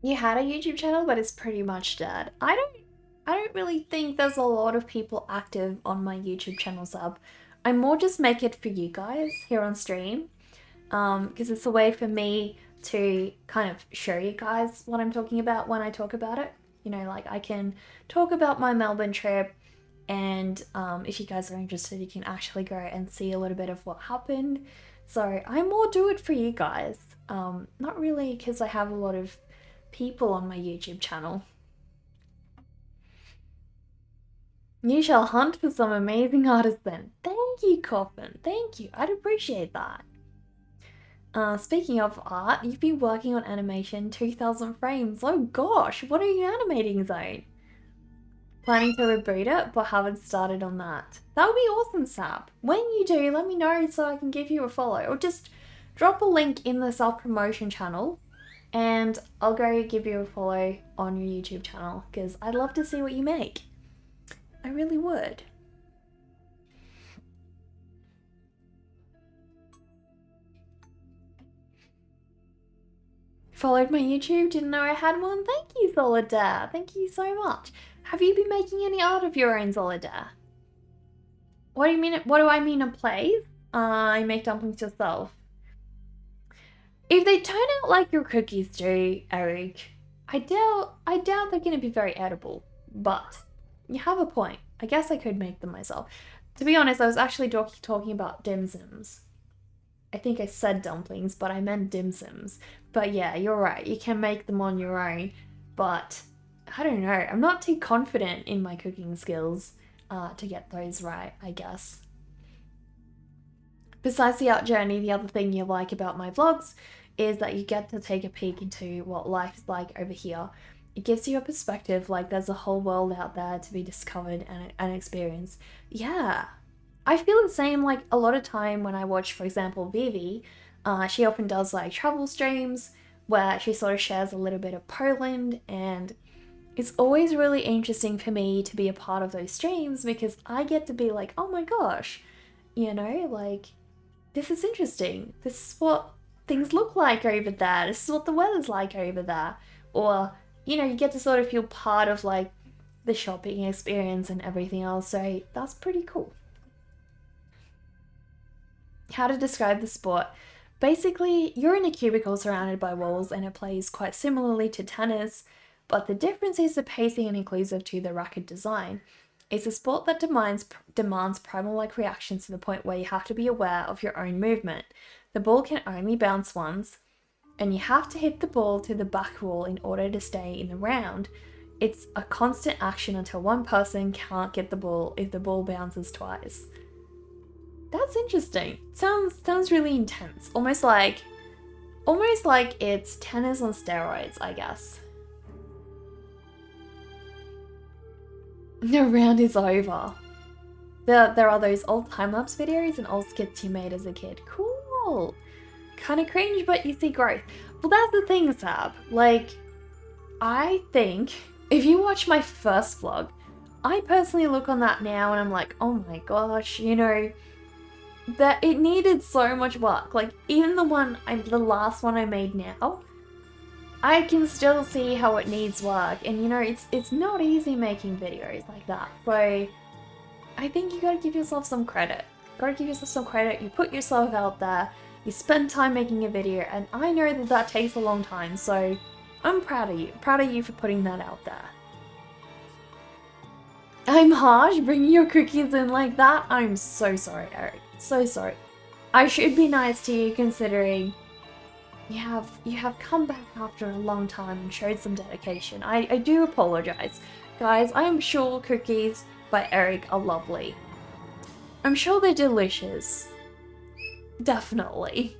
You had a YouTube channel, but it's pretty much dead. I don't really think there's a lot of people active on my YouTube channel sub. I more just make it for you guys here on stream, because it's a way for me to kind of show you guys what I'm talking about when I talk about it. You know, like I can talk about my Melbourne trip, and if you guys are interested, you can actually go and see a little bit of what happened. So I more do it for you guys. Not really because I have a lot of people on my YouTube channel. You shall hunt for some amazing artists then. Thank you, Coffin. Thank you. I'd appreciate that. Speaking of art, you've been working on animation 2000 frames. Oh gosh, what are you animating, Zone? Planning to reboot it, but haven't started on that. That would be awesome, Sab. When you do, let me know so I can give you a follow. Or just drop a link in the self-promotion channel and I'll go give you a follow on your YouTube channel because I'd love to see what you make. I really would. Followed my YouTube, didn't know I had one. Thank you, Solidaire. Thank you so much. Have you been making any art of your own, Solidaire? What do you mean? What do I mean? A plays? You make dumplings yourself. If they turn out like your cookies do, Eric, I doubt they're gonna be very edible. But you have a point. I guess I could make them myself. To be honest, I was actually talking about dim sims. I think I said dumplings, but I meant dim sims. But yeah, you're right. You can make them on your own. But I don't know. I'm not too confident in my cooking skills to get those right, I guess. Besides the art journey, the other thing you like about my vlogs is that you get to take a peek into what life is like over here. It gives you a perspective, like there's a whole world out there to be discovered and experienced. Yeah, I feel the same like a lot of time when I watch, for example, Vivi. She often does like travel streams where she sort of shares a little bit of Poland, and it's always really interesting for me to be a part of those streams because I get to be like, oh my gosh, you know, like this is interesting. This is what things look like over there. This is what the weather's like over there. Or, you know, you get to sort of feel part of like the shopping experience and everything else. So that's pretty cool. How to describe the sport. Basically, you're in a cubicle surrounded by walls and it plays quite similarly to tennis, but the difference is the pacing and inclusive to the racket design. It's a sport that demands primal-like reactions to the point where you have to be aware of your own movement. The ball can only bounce once, and you have to hit the ball to the back wall in order to stay in the round. It's a constant action until one person can't get the ball if the ball bounces twice. That's interesting. Sounds really intense. Almost like it's tennis on steroids, I guess. The round is over. There are those old time-lapse videos and old skits you made as a kid. Cool. Kind of cringe, but you see growth. Well, that's the thing, Sab. Like, I think if you watch my first vlog, I personally look on that now and I'm like, oh my gosh, you know, that it needed so much work. Like, even the last one I made now, I can still see how it needs work, and you know, it's not easy making videos like that. So I think you gotta give yourself some credit. You put yourself out there, you spend time making a video, and I know that takes a long time, so I'm proud of you for putting that out there. I'm harsh bringing your cookies in like that. I'm so sorry, Eric. So sorry. I should be nice to you considering you have come back after a long time and showed some dedication. I do apologize. Guys, I am sure cookies by Eric are lovely. I'm sure they're delicious. Definitely.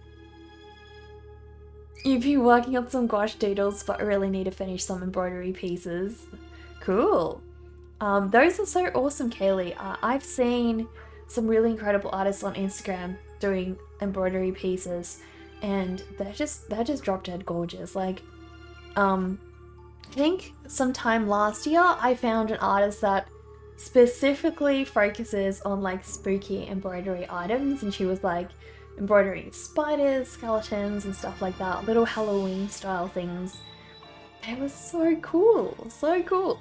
You've been working on some gouache doodles, but I really need to finish some embroidery pieces. Cool. Those are so awesome, Kaylee. I've seen some really incredible artists on Instagram doing embroidery pieces, and they're just drop dead gorgeous. Like, I think sometime last year I found an artist that specifically focuses on like spooky embroidery items, and she was like embroidering spiders, skeletons and stuff like that, little Halloween style things. It was so cool, so cool.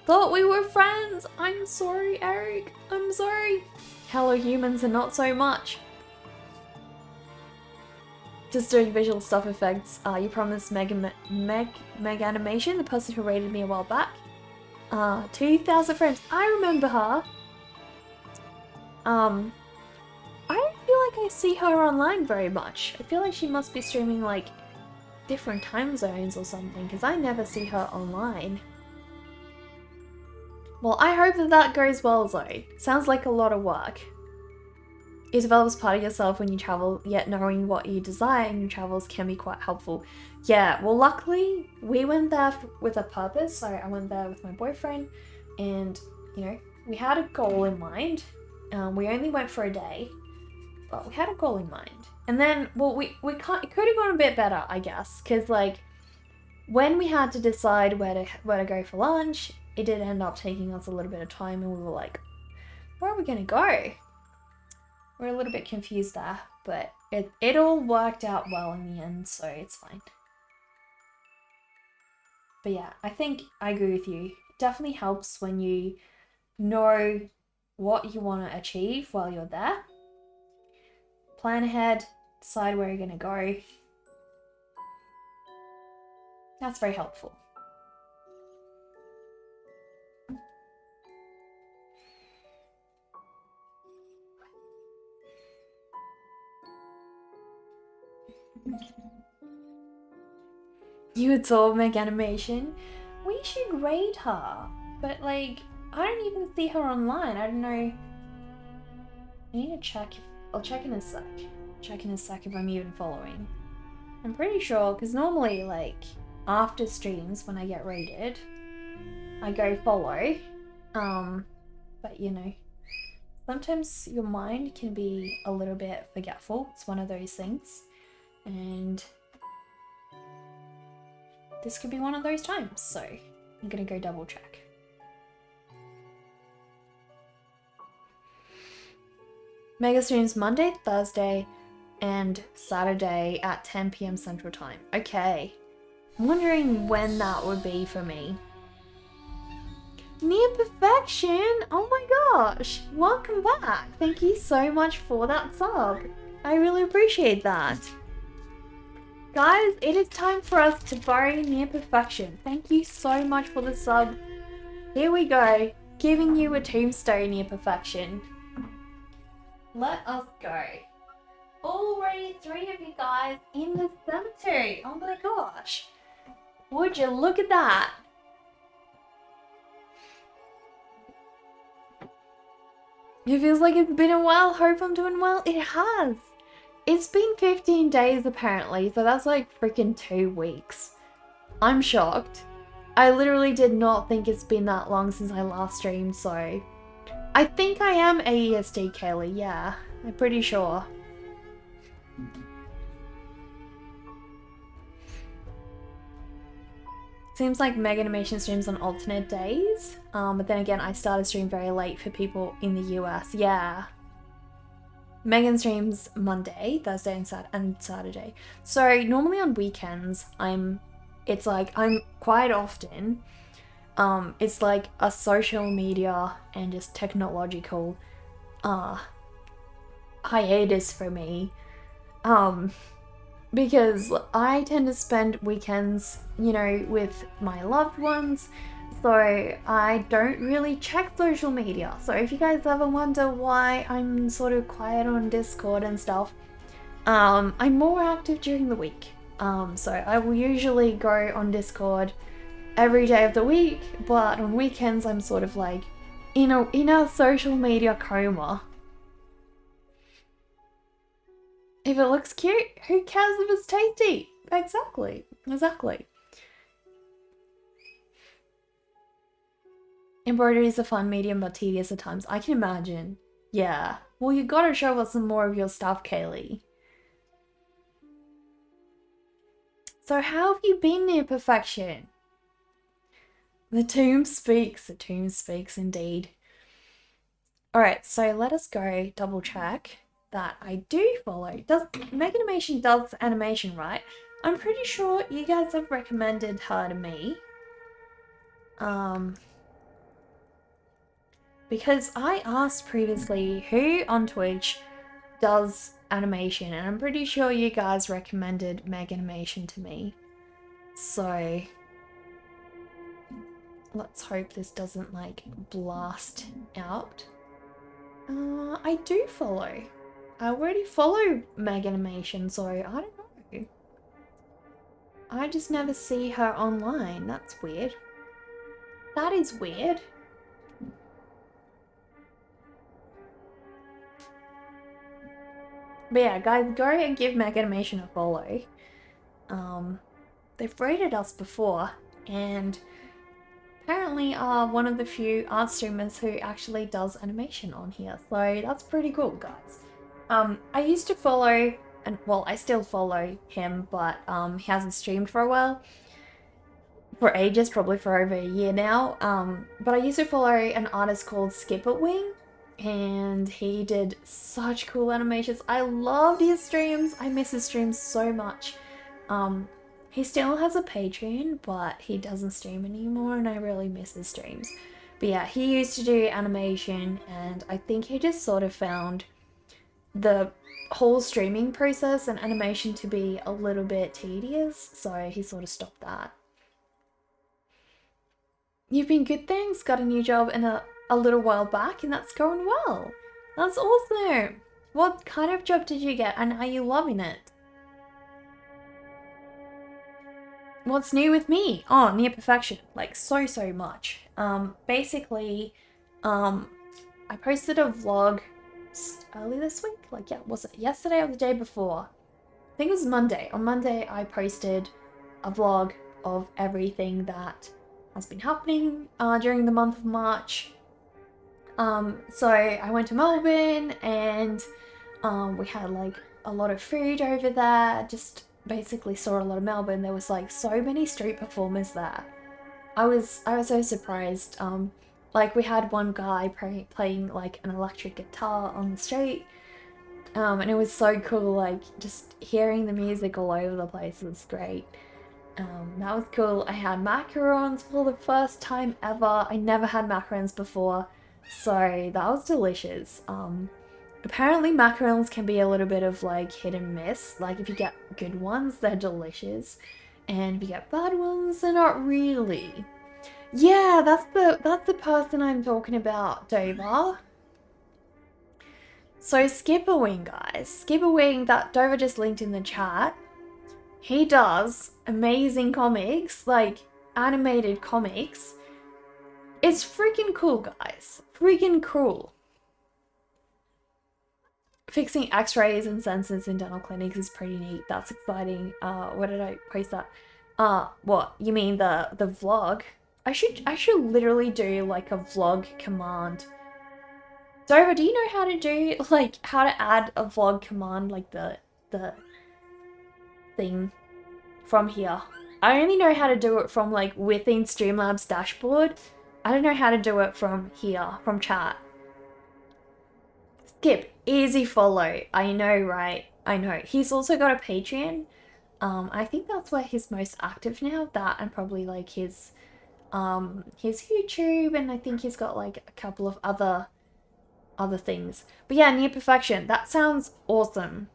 Thought we were friends. I'm sorry, Eric. I'm sorry. Hello humans and not so much. Just doing visual stuff effects. You promised Meg Animation, the person who rated me a while back. 2,000 friends. I remember her. I don't feel like I see her online very much. I feel like she must be streaming like different time zones or something, because I never see her online. Well, I hope that goes well, Zoe. Sounds like a lot of work. It develops part of yourself when you travel, yet knowing what you desire in your travels can be quite helpful. Yeah, well, luckily, we went there with a purpose. So I went there with my boyfriend, and, you know, we had a goal in mind. We only went for a day, but we had a goal in mind. And then, well, we can't, it could have gone a bit better, I guess, because, like, when we had to decide where to go for lunch, it did end up taking us a little bit of time, and we were like, where are we going to go? We're a little bit confused there, but it all worked out well in the end, so it's fine. But yeah, I think I agree with you. It definitely helps when you know what you want to achieve while you're there. Plan ahead, decide where you're going to go. That's very helpful. You adore Meg animation. We should raid her, but like, I don't even see her online. I don't know. I need to check. I'll check in a sec. Check in a sec if I'm even following. I'm pretty sure, because normally, like, after streams when I get raided, I go follow. But you know, sometimes your mind can be a little bit forgetful. It's one of those things, and this could be one of those times, so I'm gonna go double check. Mega streams Monday, Thursday, and Saturday at 10 PM Central Time. Okay. I'm wondering when that would be for me. Near perfection! Oh my gosh! Welcome back! Thank you so much for that sub. I really appreciate that. Guys, it is time for us to bury near perfection. Thank you so much for the sub. Here we go, giving you a tombstone near perfection. Let us go. Already 3 of you guys in the cemetery. Oh my gosh. Would you look at that? It feels like it's been a while. Hope I'm doing well. It has. It's been 15 days apparently, so that's like freaking 2 weeks. I'm shocked. I literally did not think it's been that long since I last streamed, so... I think I am AESD, Kaylee, yeah. I'm pretty sure. Seems like Meg Animation streams on alternate days, but then again, I started stream very late for people in the US, yeah. Megan streams Monday, Thursday, and Saturday. So normally on weekends, it's like I'm quite often, it's like a social media and just technological hiatus for me, because I tend to spend weekends, you know, with my loved ones. So I don't really check social media. So if you guys ever wonder why I'm sort of quiet on Discord and stuff, I'm more active during the week. So I will usually go on Discord every day of the week, but on weekends I'm sort of like in a social media coma. If it looks cute, who cares if it's tasty? Exactly. Embroidery is a fun medium but tedious at times. I can imagine. Yeah. Well, you gotta show us some more of your stuff, Kaylee. So how have you been near perfection? The tomb speaks indeed. Alright, so let us go double check that I do follow. Meg Animation does animation, right? I'm pretty sure you guys have recommended her to me. Because I asked previously who on Twitch does animation, and I'm pretty sure you guys recommended Meg Animation to me. So let's hope this doesn't like blast out. I do follow. I already follow Meg Animation, so I don't know. I just never see her online. That's weird. That is weird. But yeah, guys, go and give Meg Animation a follow. They've rated us before, and apparently are one of the few art streamers who actually does animation on here. So that's pretty cool, guys. I used to follow, and well, I still follow him, but he hasn't streamed for a while. For ages, probably for over a year now. But I used to follow an artist called Skipperwing, and he did such cool animations. I loved his streams. I miss his streams so much. He still has a Patreon, but he doesn't stream anymore, and I really miss his streams. But yeah, he used to do animation, and I think he just sort of found the whole streaming process and animation to be a little bit tedious, so he sort of stopped that. You've been good, thanks. Got a new job in a little while back, and that's going well. That's awesome. What kind of job did you get, and are you loving it? What's new with me? Oh, near perfection. Like, so much. Basically, I posted a vlog early this week. Like, yeah, was it yesterday or the day before? I think it was Monday. On Monday, I posted a vlog of everything that has been happening during the month of March. So I went to Melbourne, and we had like a lot of food over there. Just basically saw a lot of Melbourne. There was like so many street performers there. I was so surprised. Like we had one guy playing like an electric guitar on the street. And it was so cool, like just hearing the music all over the place was great. That was cool. I had macarons for the first time ever. I never had macarons before, so that was delicious. Apparently macarons can be a little bit of like hit and miss. Like if you get good ones, they're delicious, and if you get bad ones, they're not really. Yeah, that's the person I'm talking about, Dover. So Skipperwing, guys. Skipperwing, that Dover just linked in the chat. He does amazing comics, like animated comics. It's freaking cool, guys. Freaking cool. Fixing x-rays and sensors in dental clinics is pretty neat. That's exciting. Where did I post that? What? You mean the vlog? I should literally do like a vlog command. Dover, do you know how to do like how to add a vlog command, like the thing from here? I only know how to do it from like within Streamlabs dashboard. I don't know how to do it from here, from chat. Skip, easy follow. I know, right? I know. He's also got a Patreon. I think that's where he's most active now. That and probably like his YouTube, and I think he's got like a couple of other things. But yeah, near perfection. That sounds awesome.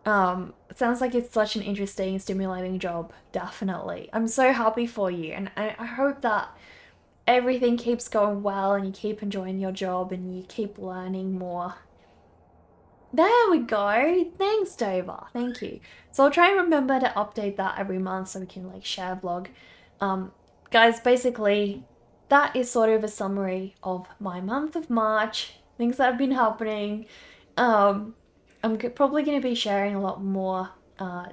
It sounds like it's such an interesting, stimulating job. Definitely. I'm so happy for you, and I hope that everything keeps going well and you keep enjoying your job and you keep learning more. There we go. Thanks, Dover. Thank you. So I'll try and remember to update that every month so we can like share a vlog. Guys, basically that is sort of a summary of my month of March, things that have been happening. I'm probably going to be sharing a lot more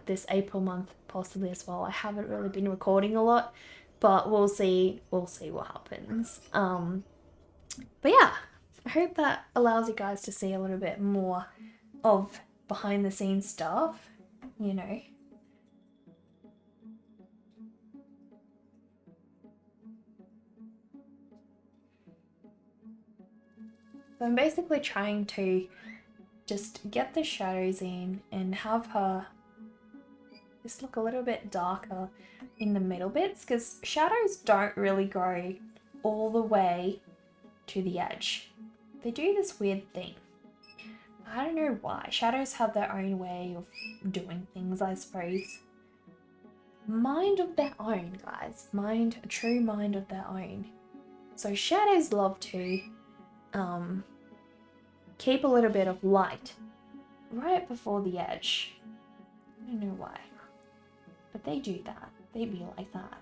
this April month possibly as well. I haven't really been recording a lot, but we'll see what happens. But yeah, I hope that allows you guys to see a little bit more of behind the scenes stuff, you know. So I'm basically trying to just get the shadows in and have her just look a little bit darker in the middle bits, because shadows don't really go all the way to the edge. They do this weird thing. I don't know why. Shadows have their own way of doing things, I suppose. Mind of their own, guys. A true mind of their own. So shadows love to keep a little bit of light right before the edge. I don't know why, but they do that. They be like that.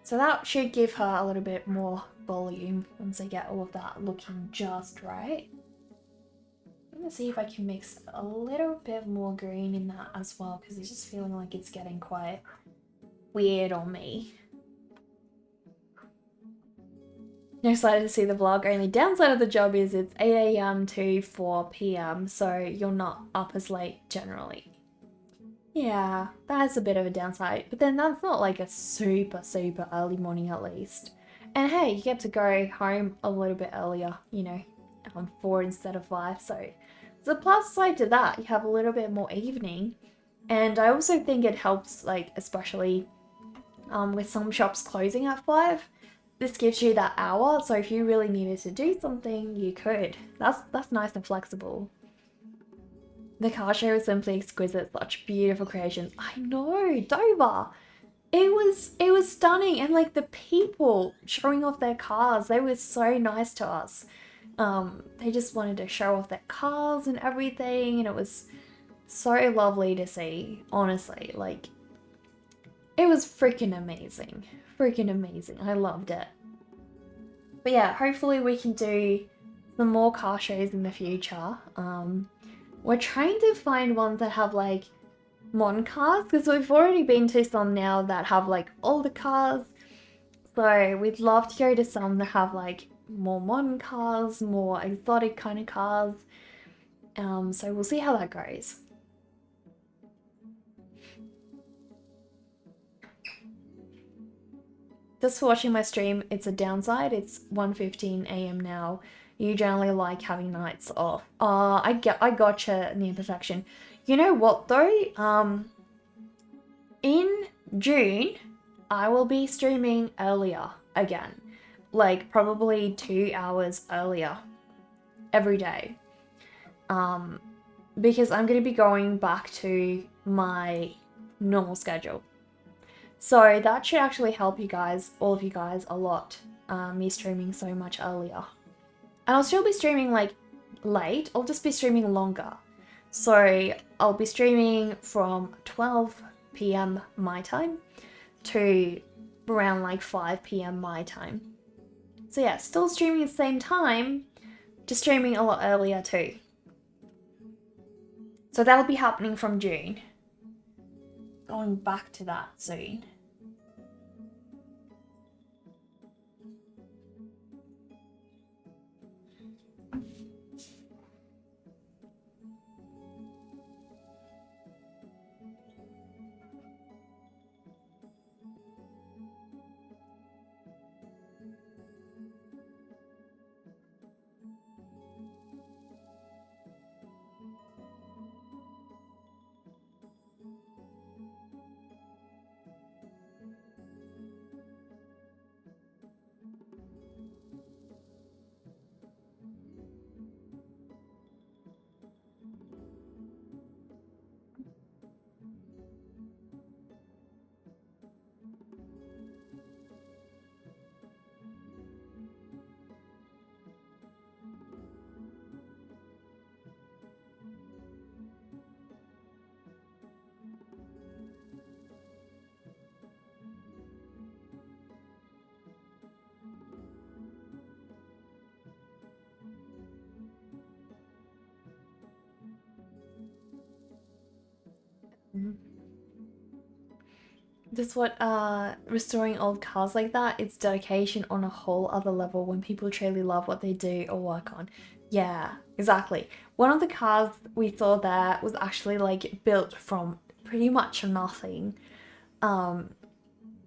So that should give her a little bit more volume once I get all of that looking just right. to see if I can mix a little bit more green in that as well, because it's just feeling like it's getting quite weird on me. No excited to see the vlog. Only downside of the job is it's 8 AM to 4 PM, so you're not up as late generally. Yeah, that's a bit of a downside, but then that's not like a super early morning at least. And hey, you get to go home a little bit earlier, you know, 4 instead of 5, so there's a plus side to that. You have a little bit more evening, and I also think it helps, like, especially with some shops closing at 5. This gives you that hour, so if you really needed to do something, you could. That's nice and flexible. The car show was simply exquisite, such beautiful creations. I know, Dover. It was stunning, and like the people showing off their cars, they were so nice to us. They just wanted to show off their cars and everything, and it was so lovely to see, honestly. Like, it was freaking amazing. Freaking amazing. I loved it. But yeah, hopefully we can do some more car shows in the future. We're trying to find ones that have like modern cars, because we've already been to some now that have like older cars. So we'd love to go to some that have like more modern cars, more exotic kind of cars. So we'll see how that goes. Just for watching my stream, it's a downside. It's 1:15 AM now. You generally like having nights off. I gotcha, near perfection. You know what though? In June, I will be streaming earlier again. Like probably 2 hours earlier every day. Because I'm going to be going back to my normal schedule. So that should actually help you guys, all of you guys, a lot. Me streaming so much earlier. And I'll still be streaming like late. I'll just be streaming longer. So I'll be streaming from 12 PM my time to around like 5 PM my time. So yeah, still streaming at the same time, just streaming a lot earlier too. So that'll be happening from June. Going back to that soon. That's what restoring old cars like that, it's dedication on a whole other level when people truly love what they do or work on. Yeah, exactly. One of the cars we saw there was actually like built from pretty much nothing.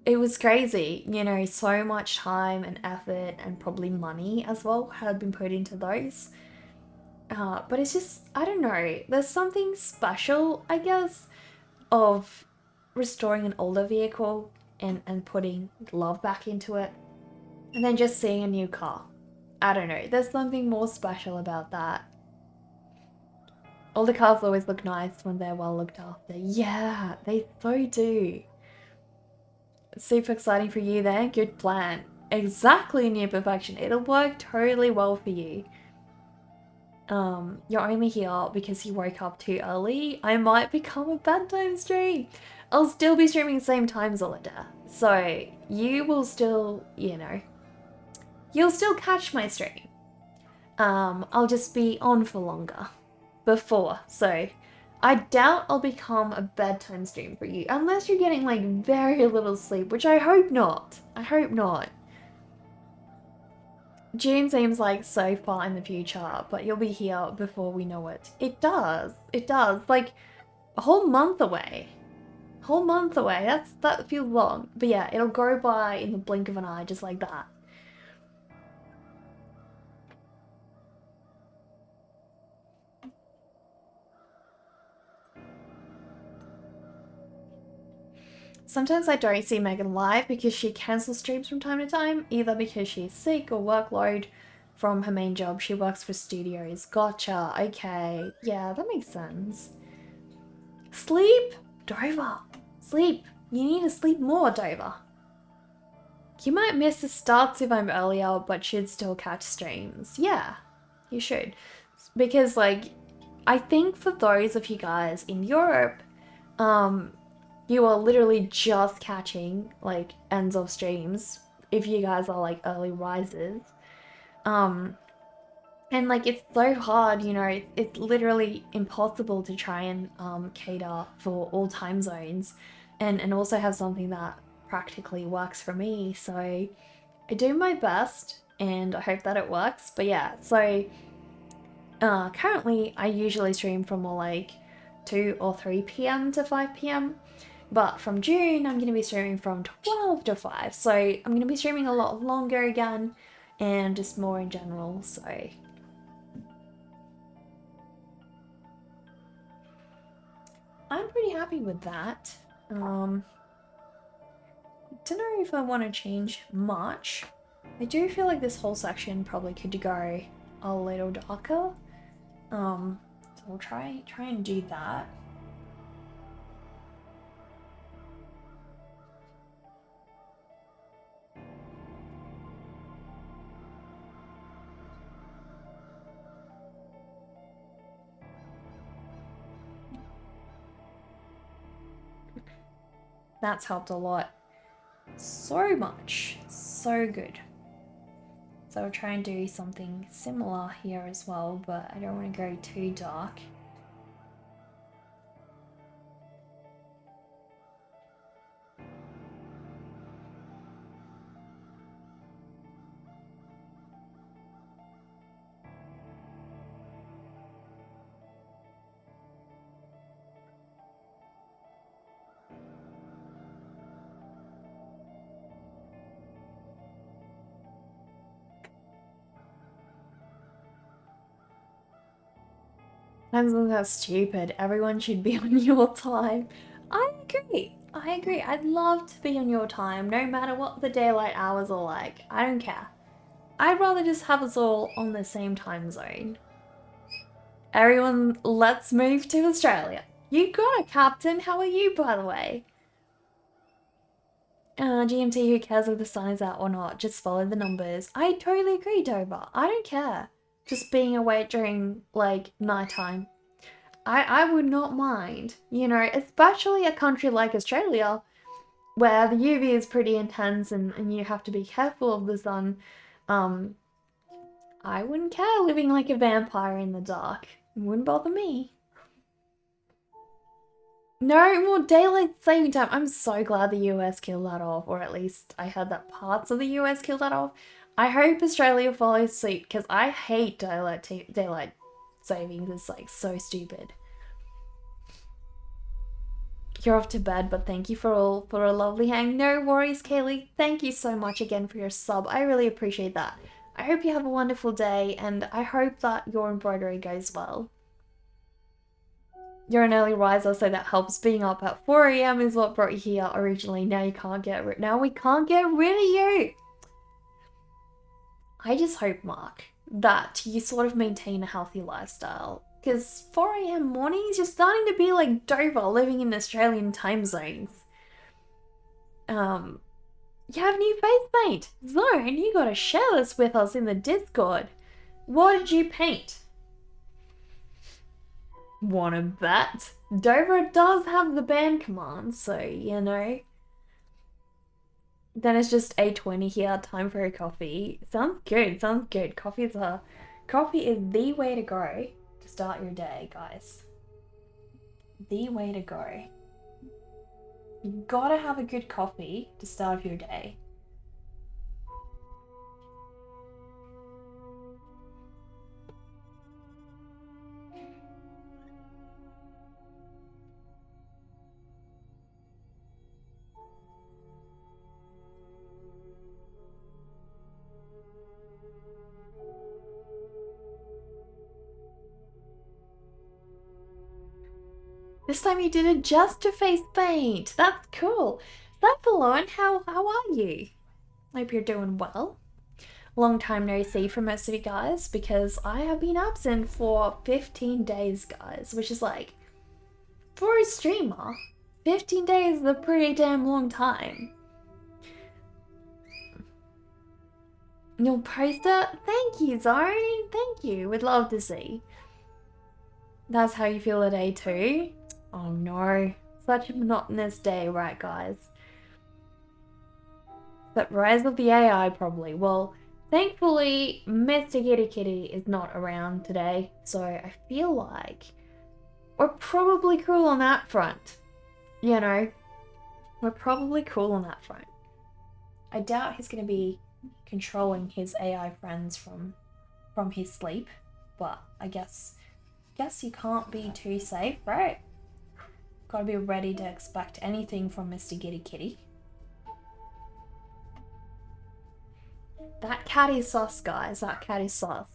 It was crazy, you know, so much time and effort and probably money as well had been put into those. But it's just, I don't know, there's something special, I guess, of restoring an older vehicle and putting love back into it, and then just seeing a new car. I don't know, there's something more special about that. Older cars always look nice when they're well looked after. Yeah, they so do. Super exciting for you there. Good plan. Exactly, near perfection. It'll work totally well for you. You're only here because you woke up too early. I might become a bedtime stream. I'll still be streaming the same time, Zolinda. So you will still, you know, you'll still catch my stream. I'll just be on for longer. before, so I doubt I'll become a bedtime stream for you unless you're getting like very little sleep, which I hope not. I hope not. June seems like so far in the future, but you'll be here before we know it. It does. It does. Like a whole month away. Whole month away. That feels long. But yeah, it'll go by in the blink of an eye, just like that. Sometimes I don't see Megan live because she cancels streams from time to time, either because she's sick or workload from her main job. She works for studios. Gotcha. Okay. Yeah, that makes sense. Sleep? Dover. Sleep. You need to sleep more, Dover. You might miss the starts if I'm earlier, but should still catch streams. Yeah, you should. Because, like, I think for those of you guys in Europe, you are literally just catching, like, ends of streams if you guys are, like, early risers. And, like, it's so hard, you know, it's literally impossible to try and cater for all time zones and also have something that practically works for me. So I do my best and I hope that it works. But yeah, so currently I usually stream from more like 2 or 3 p.m. to 5 p.m. But from June, I'm going to be streaming from 12 to 5. So I'm going to be streaming a lot longer again and just more in general. So I'm pretty happy with that. Don't know if I want to change much. I do feel like this whole section probably could go a little darker. So we'll try and do that. That's helped a lot. So much. So good. So I'll try and do something similar here as well, but I don't want to go too dark. That's stupid. Everyone should be on your time. I agree. I agree. I'd love to be on your time, no matter what the daylight hours are like. I don't care. I'd rather just have us all on the same time zone. Everyone, let's move to Australia. You got it, Captain. How are you, by the way? GMT, who cares if the sun is out or not? Just follow the numbers. I totally agree, Dover. I don't care. Just being awake during, like, nighttime. I would not mind, you know, especially a country like Australia where the UV is pretty intense and you have to be careful of the sun. I wouldn't care living like a vampire in the dark. It wouldn't bother me. No more daylight saving time. I'm so glad the US killed that off, or at least I heard that parts of the US killed that off. I hope Australia follows suit because I hate daylight savings. It's like so stupid. You're off to bed, but thank you for a lovely hang. No worries, Kaylee. Thank you so much again for your sub. I really appreciate that. I hope you have a wonderful day, and I hope that your embroidery goes well. You're an early riser, so that helps. Being up at 4 a.m. is what brought you here originally. Now we can't get rid of you. I just hope, Mark, that you sort of maintain a healthy lifestyle. Because 4 a.m. mornings, you're starting to be like Dover, living in Australian time zones. You have new face paint. Zone, you gotta share this with us in the Discord. What did you paint? Wanna bet? Dover does have the band command, so, you know. Then it's just 8:20 here, time for a coffee. Sounds good, sounds good. Coffee is the way to go to start your day, guys. The way to go. You gotta have a good coffee to start your day. This time you did it just to face paint. That's cool. Cephalon, how are you? Hope you're doing well. Long time no see from most of you guys because I have been absent for 15 days, guys, which is like, for a streamer, 15 days is a pretty damn long time. You'll post it? Thank you, Zone. Thank you. We'd love to see. That's how you feel today too? Oh no. Such a monotonous day, right, guys? But Rise of the AI, probably. Well, thankfully, Mr. Kitty Kitty is not around today, so I feel like we're probably cool on that front. You know, we're probably cool on that front. I doubt he's going to be controlling his AI friends from his sleep, but I guess you can't be too safe, right? Gotta be ready to expect anything from Mr. Kitty Kitty. That cat is sauce, guys. That cat is sauce.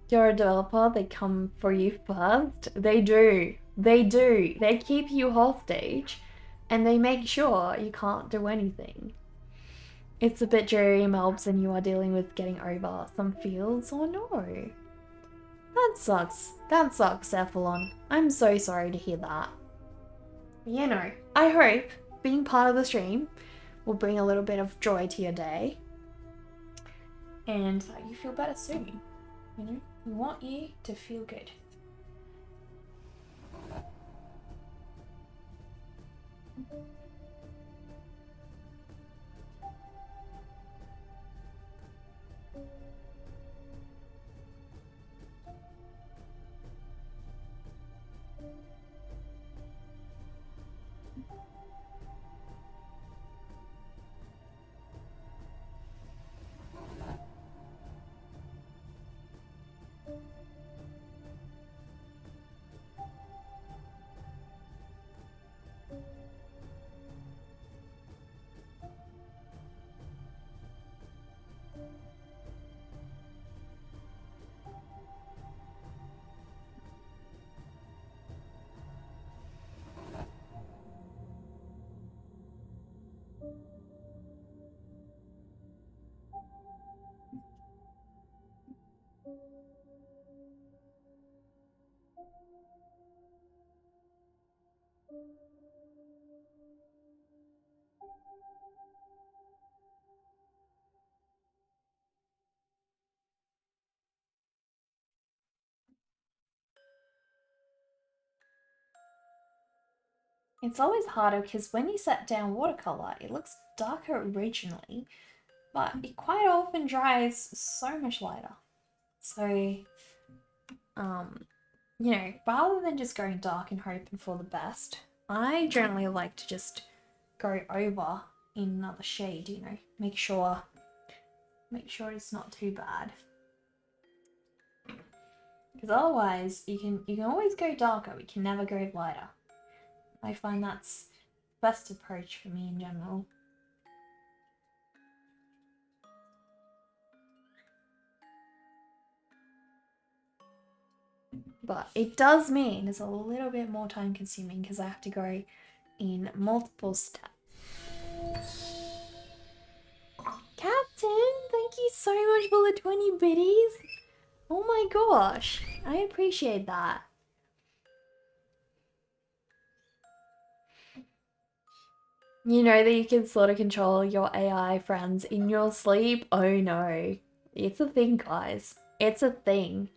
You're a developer, they come for you first. They do. They do. They keep you hostage and they make sure you can't do anything. It's a bit dreary, Melbs, and you are dealing with getting over some feels. Oh no. That sucks. That sucks, Cephalon. I'm so sorry to hear that. You know, I hope being part of the stream will bring a little bit of joy to your day. And you feel better soon. You know, we want you to feel good. It's always harder because when you set down watercolor, it looks darker originally, but it quite often dries so much lighter. So, you know, rather than just going dark and hoping for the best, I generally like to just go over in another shade, you know, make sure it's not too bad. Because otherwise, you can always go darker, but you can never go lighter. I find that's the best approach for me in general. But it does mean it's a little bit more time consuming because I have to go in multiple steps. Captain, thank you so much for the 20 biddies. Oh my gosh, I appreciate that. You know that you can sort of control your AI friends in your sleep? Oh no. It's a thing, guys. It's a thing.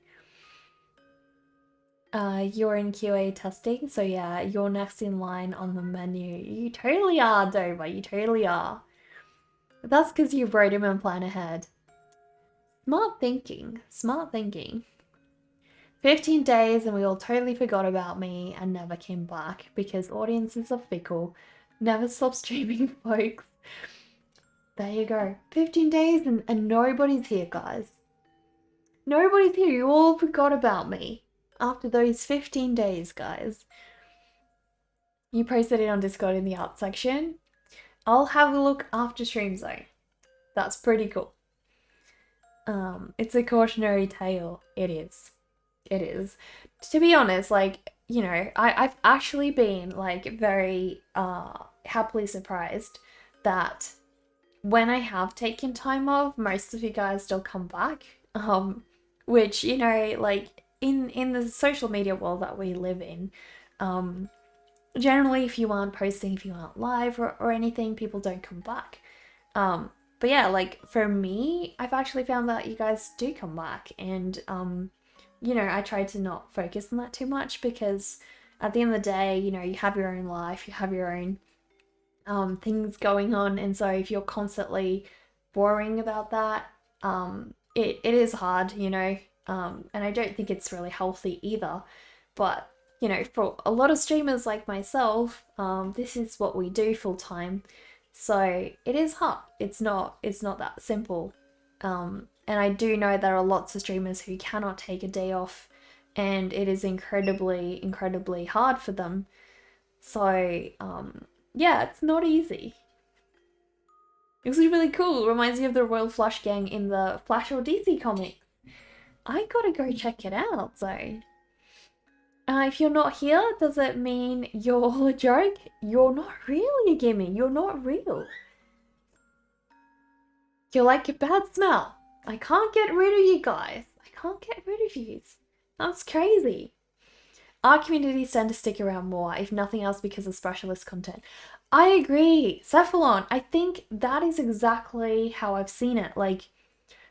You're in QA testing, so yeah, you're next in line on the menu. You totally are, Dover. You totally are. But that's because you wrote him and plan ahead. Smart thinking. Smart thinking. 15 days and we all totally forgot about me and never came back because audiences are fickle. Never stop streaming, folks. There you go. 15 days and nobody's here, guys. Nobody's here. You all forgot about me after those 15 days, guys. You posted it on Discord in the art section. I'll have a look after stream though. That's pretty cool. It's a cautionary tale. It is. It is. To be honest, like, you know, I've actually been like very happily surprised that when I have taken time off, most of you guys still come back. Which, you know, like in the social media world that we live in, generally if you aren't posting, if you aren't live or anything, people don't come back. But yeah, like for me, I've actually found that you guys do come back, and you know, I try to not focus on that too much because at the end of the day, you know, you have your own life, you have your own things going on, and so if you're constantly worrying about that, it is hard, you know, and I don't think it's really healthy either. But you know, for a lot of streamers like myself, this is what we do full time, so it is hard. It's not that simple. And I do know there are lots of streamers who cannot take a day off, and it is incredibly hard for them. So yeah, it's not easy. It was really cool. It reminds me of the Royal Flush Gang in the Flash or DC comics. I gotta go check it out, so. If you're not here, does it mean you're a joke? You're not really a gimme. You're not real. You're like a bad smell. I can't get rid of you guys. I can't get rid of you. That's crazy. Our communities tend to stick around more, if nothing else because of specialist content. I agree. Cephalon, I think that is exactly how I've seen it. Like,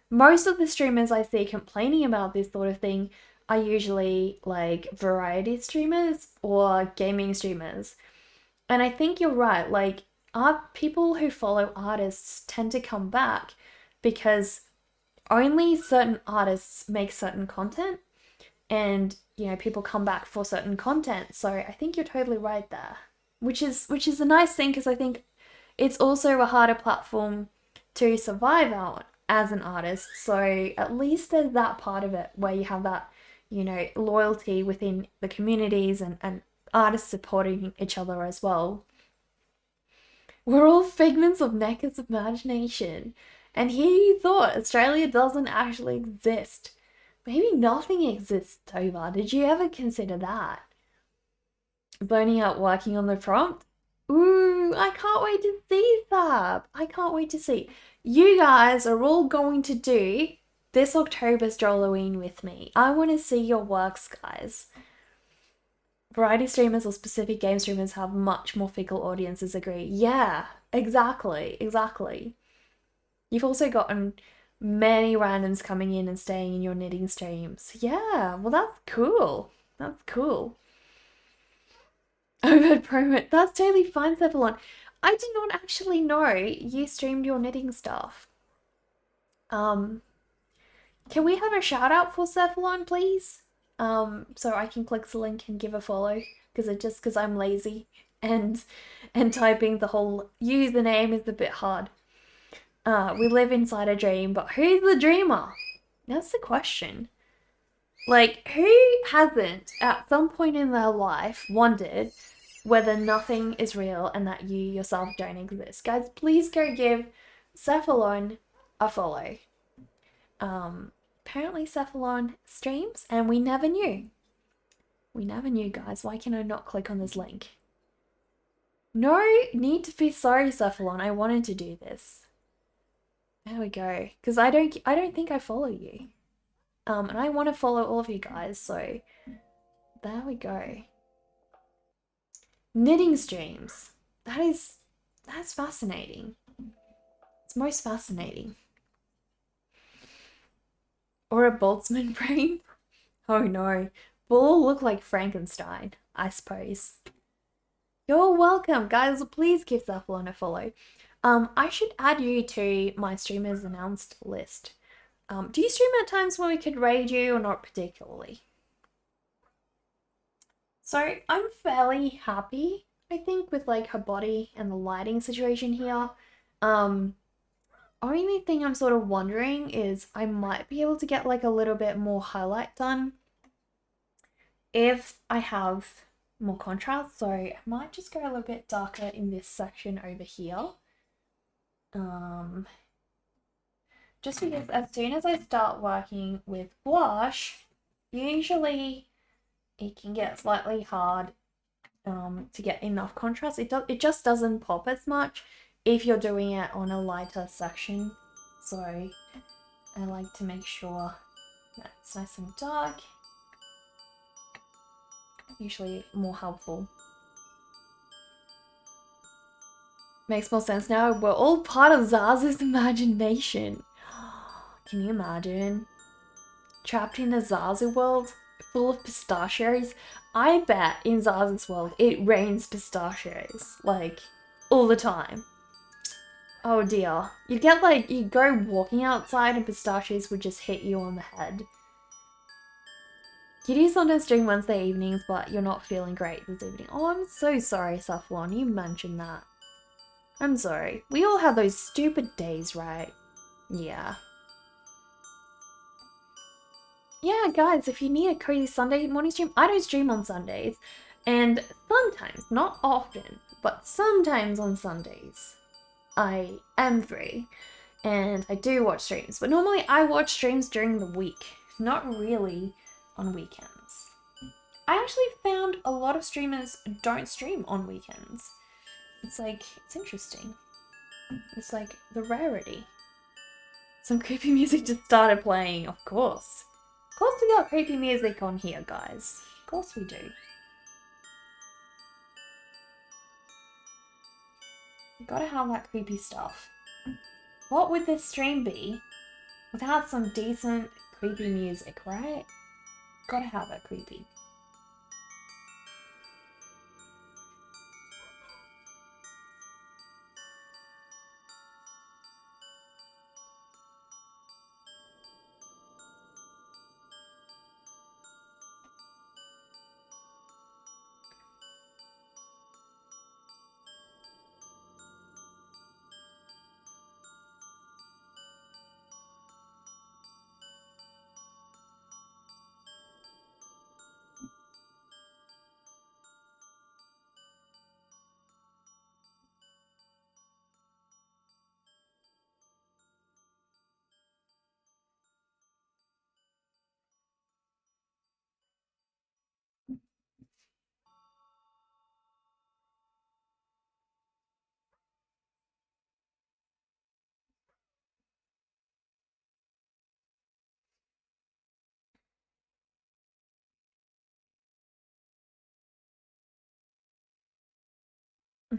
most of the streamers I see complaining about this sort of thing are usually like variety streamers or gaming streamers. And I think you're right. Like, people who follow artists tend to come back because only certain artists make certain content, and you know, people come back for certain content. So I think you're totally right there, which is a nice thing because I think it's also a harder platform to survive on as an artist. So at least there's that part of it where you have that, you know, loyalty within the communities and artists supporting each other as well. We're all figments of Necker's imagination. And he thought Australia doesn't actually exist. Maybe nothing exists, Tova. Did you ever consider that? Burning out working on the prompt? Ooh, I can't wait to see that. I can't wait to see. You guys are all going to do this October's Halloween with me. I want to see your works, guys. Variety streamers or specific game streamers have much more fickle audiences, agree. Yeah, exactly. You've also gotten many randoms coming in and staying in your knitting streams. Yeah, well, that's cool. That's cool. Overhead promo. That's totally fine, Cephalon. I did not actually know you streamed your knitting stuff. Can we have a shout out for Cephalon, please? So I can click the link and give a follow because I'm lazy and typing the whole username is a bit hard. We live inside a dream, but who's the dreamer? That's the question. Like, who hasn't at some point in their life wondered whether nothing is real and that you yourself don't exist? Guys, please go give Cephalon a follow. Apparently Cephalon streams and we never knew. We never knew, guys. Why can I not click on this link? No need to be sorry, Cephalon. I wanted to do this. There we go. Because I don't think I follow you. And I want to follow all of you guys, so there we go. Knitting streams. That's fascinating. It's most fascinating. Or a Boltzmann brain? Oh no. We'll all look like Frankenstein, I suppose. You're welcome, guys. Please give Cephalon a follow. I should add you to my streamers announced list. Do you stream at times when we could raid you or not particularly? So I'm fairly happy, I think, with like her body and the lighting situation here. Um, Only thing I'm sort of wondering is I might be able to get like a little bit more highlight done if I have more contrast. So I might just go a little bit darker in this section over here. Just because as soon as I start working with blush, usually it can get slightly hard to get enough contrast. It just doesn't pop as much if you're doing it on a lighter section. So I like to make sure that it's nice and dark. Usually more helpful. Makes more sense now. We're all part of Zaza's imagination. Can you imagine? Trapped in a Zaza world full of pistachios? I bet in Zaza's world it rains pistachios, like, all the time. Oh dear. You'd go walking outside and pistachios would just hit you on the head. You do sometimes during Wednesday evenings, but you're not feeling great this evening. Oh, I'm so sorry, Safflon, you mentioned that. I'm sorry. We all have those stupid days, right? Yeah. Yeah, guys, if you need a cozy Sunday morning stream, I don't stream on Sundays. And sometimes, not often, but sometimes on Sundays, I am free. And I do watch streams. But normally I watch streams during the week, not really on weekends. I actually found a lot of streamers don't stream on weekends. It's interesting. It's like the rarity. Some creepy music just started playing, of course. Of course we got creepy music on here, guys. Of course we do. You gotta have that creepy stuff. What would this stream be without some decent creepy music, right? Gotta have it creepy.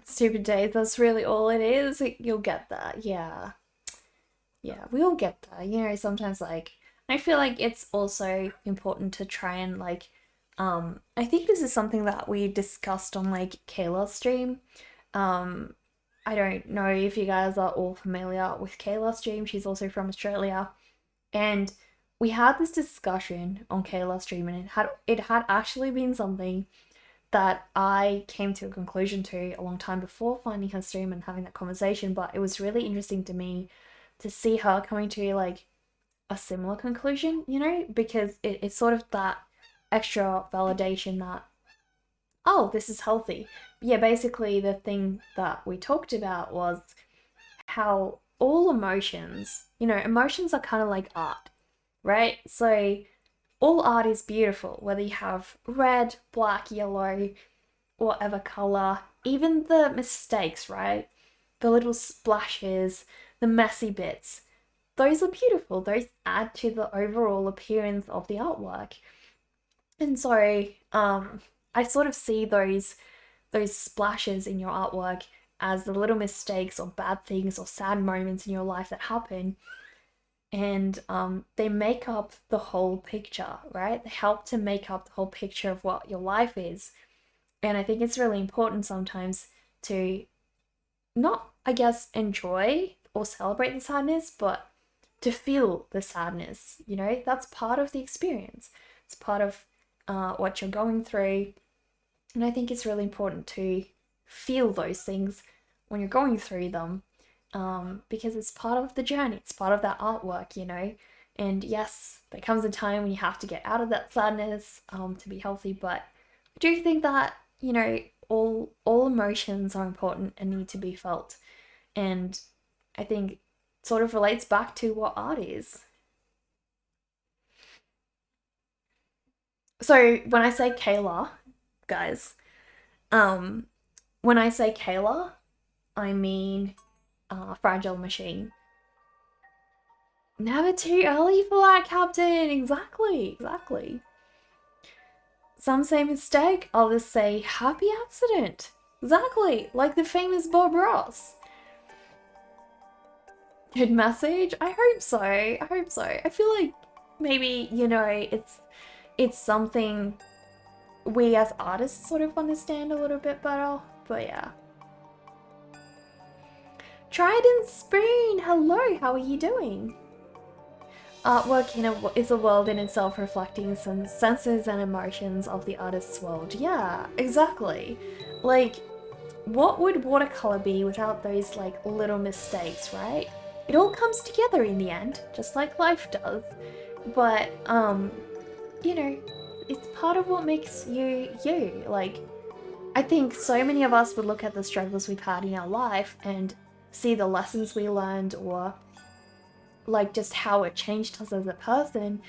Stupid days, that's really all it is. You'll get that, yeah. Yeah, we all get that. You know, sometimes I feel like it's also important to try and I think this is something that we discussed on Kayla's stream. Um I don't know if you guys are all familiar with Kayla's stream. She's also from Australia. And we had this discussion on Kayla's stream and it had actually been something that I came to a conclusion to a long time before finding her stream and having that conversation, but it was really interesting to me to see her coming to a similar conclusion, you know, because it's sort of that extra validation that, oh, this is healthy. Yeah, basically the thing that we talked about was how all emotions, you know, emotions are kind of like art, right? So all art is beautiful, whether you have red, black, yellow, whatever color, even the mistakes, right? The little splashes, the messy bits. Those are beautiful. Those add to the overall appearance of the artwork. And so, I sort of see those splashes in your artwork as the little mistakes or bad things or sad moments in your life that happen. And they make up the whole picture, right? They help to make up the whole picture of what your life is. And I think it's really important sometimes to not, I guess, enjoy or celebrate the sadness, but to feel the sadness. You know, that's part of the experience. It's part of what you're going through. And I think it's really important to feel those things when you're going through them, because it's part of the journey, it's part of that artwork, you know. And yes, there comes a time when you have to get out of that sadness to be healthy, but I do think that, you know, all emotions are important and need to be felt. And I think it sort of relates back to what art is. So when I say Kayla, guys, um, when I say Kayla, I mean Fragile Machine. Never too early for that, Captain. Exactly, exactly. Some say mistake, others say happy accident. Exactly, like the famous Bob Ross. Good message? I hope so. I hope so. I feel like maybe, you know, it's something we as artists sort of understand a little bit better. But yeah. Trident Spoon, hello, how are you doing? Artwork is a world in itself, reflecting some senses and emotions of the artist's world. Yeah, exactly. Like, what would watercolor be without those like little mistakes, right? It all comes together in the end, just like life does. But you know, it's part of what makes you you. Like, I think so many of us would look at the struggles we've had in our life and see the lessons we learned, or like just how it changed us as a person.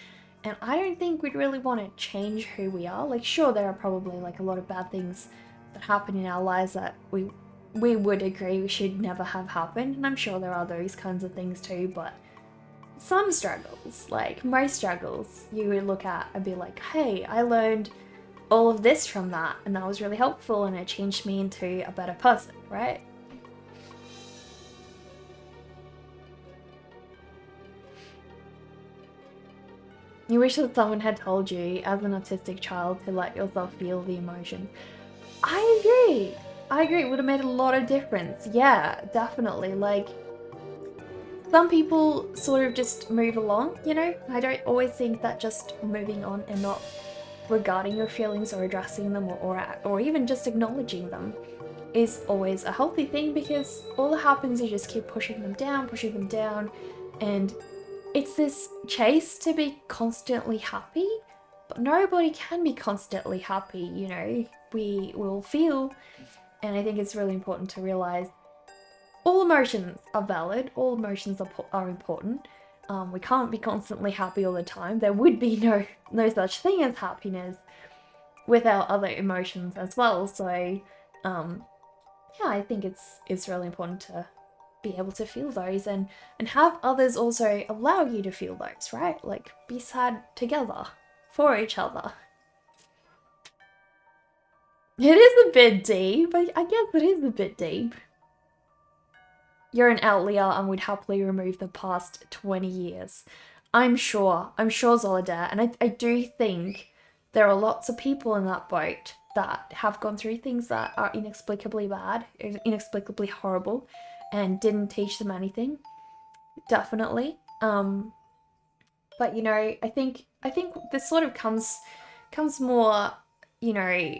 And I don't think we'd really want to change who we are. Like, sure, there are probably like a lot of bad things that happen in our lives that we would agree we should never have happened, and I'm sure there are those kinds of things too. But some struggles, like most struggles, you would look at and be like, hey, I learned all of this from that, and that was really helpful, and it changed me into a better person, right? You wish that someone had told you as an autistic child to let yourself feel the emotion. I agree. I agree. It would have made a lot of difference. Yeah, definitely. Like, some people sort of just move along, you know? I don't always think that just moving on and not regarding your feelings or addressing them, or even just acknowledging them is always a healthy thing, because all that happens is you just keep pushing them down, and it's this chase to be constantly happy, but nobody can be constantly happy, you know? We will feel, and I think it's really important to realize all emotions are valid, all emotions are important. We can't be constantly happy all the time. There would be no such thing as happiness without other emotions as well. So, yeah, I think it's really important to be able to feel those, and have others also allow you to feel those, right? Like, be sad together for each other. It is a bit deep. I guess it is a bit deep. You're an outlier and would happily remove the past 20 years. I'm sure, Zolodare, and I do think there are lots of people in that boat that have gone through things that are inexplicably bad, inexplicably horrible, and didn't teach them anything. Definitely. But you know, I think this sort of comes more, you know,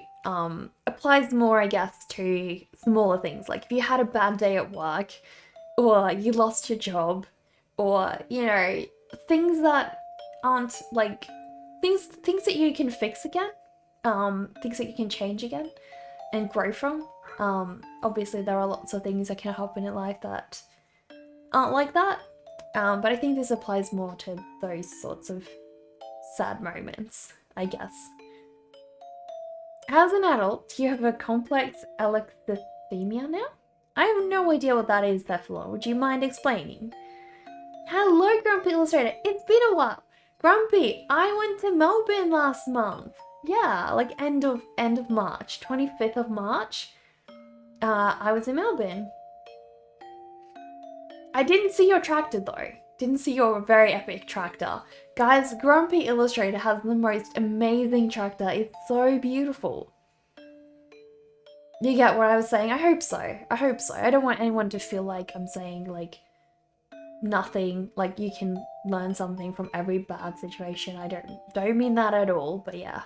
applies more, I guess, to smaller things. Like if you had a bad day at work, or you lost your job, or you know, things that aren't like things that you can fix again, things that you can change again and grow from. Obviously there are lots of things that can happen in life that aren't like that. But I think this applies more to those sorts of sad moments, I guess. As an adult, do you have a complex alexithymia now? I have no idea what that is, Theflon. Would you mind explaining? Hello, Grumpy Illustrator. It's been a while. Grumpy, I went to Melbourne last month. Yeah, like end of March, 25th of March. I was in Melbourne. I didn't see your tractor though. Didn't see your very epic tractor. Guys, Grumpy Illustrator has the most amazing tractor. It's so beautiful. You get what I was saying? I hope so. I hope so. I don't want anyone to feel like I'm saying like nothing, like you can learn something from every bad situation. I don't mean that at all, but yeah.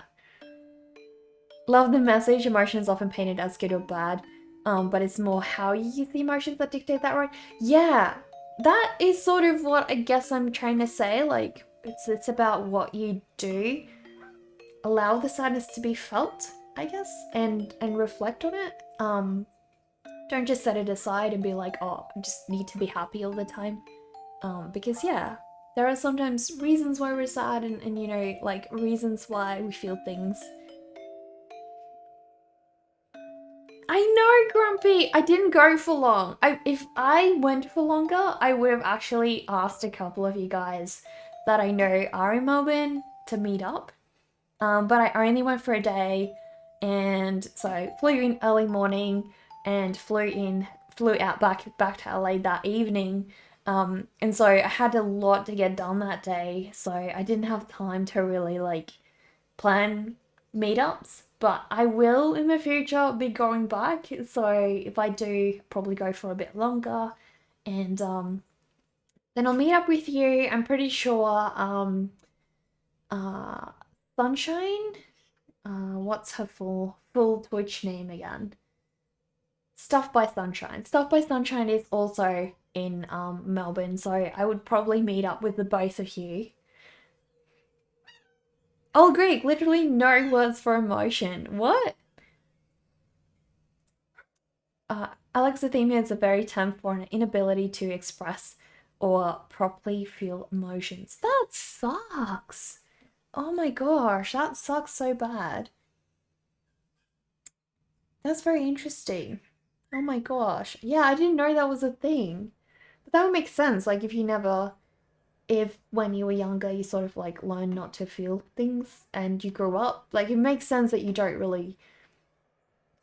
Love the message. Emotions often painted as good or bad, but it's more how you use the emotions that dictate that, right? Yeah, that is sort of what I guess I'm trying to say. Like, it's about what you do. Allow the sadness to be felt, I guess, and reflect on it. Don't just set it aside and be like, oh, I just need to be happy all the time. Because yeah, there are sometimes reasons why we're sad and you know, like reasons why we feel things. I know, Grumpy. I didn't go for long. If I went for longer, I would have actually asked a couple of you guys that I know are in Melbourne to meet up. But I only went for a day, and so flew in early morning and flew out back to LA that evening. And so I had a lot to get done that day, so I didn't have time to really like plan meetups. But I will in the future be going back. So if I do, probably go for a bit longer, and then I'll meet up with you. I'm pretty sure uh Sunshine. What's her full Twitch name again? Stuff by Sunshine. Stuff by Sunshine is also in Melbourne, so I would probably meet up with the both of you. Oh, Greek, literally no words for emotion. What? Alexithymia is a very term for an inability to express or properly feel emotions. That sucks. Oh my gosh, that sucks so bad. That's very interesting. Oh my gosh. Yeah, I didn't know that was a thing. But that would make sense. Like if when you were younger you sort of like learn not to feel things and you grow up, like it makes sense that you don't really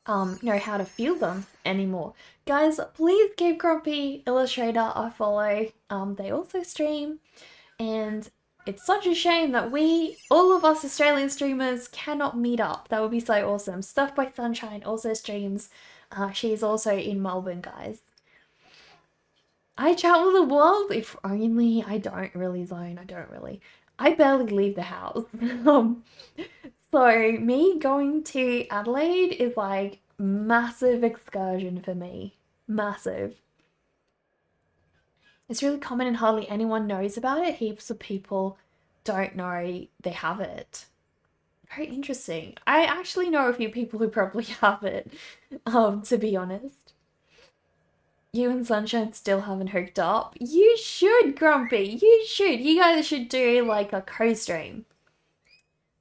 know how to feel them anymore. Guys, please give Grumpy Illustrator a follow. They also stream, and it's such a shame that all of us Australian streamers, cannot meet up. That would be so awesome. Stuff by Sunshine also streams. She's also in Melbourne, guys. I travel the world. If only. I don't really zone. I barely leave the house. So me going to Adelaide is like massive excursion for me. Massive. It's really common and hardly anyone knows about it. Heaps of people don't know they have it. Very interesting. I actually know a few people who probably have it, to be honest. You and Sunshine still haven't hooked up. You should, Grumpy. You should. You guys should do like a co-stream.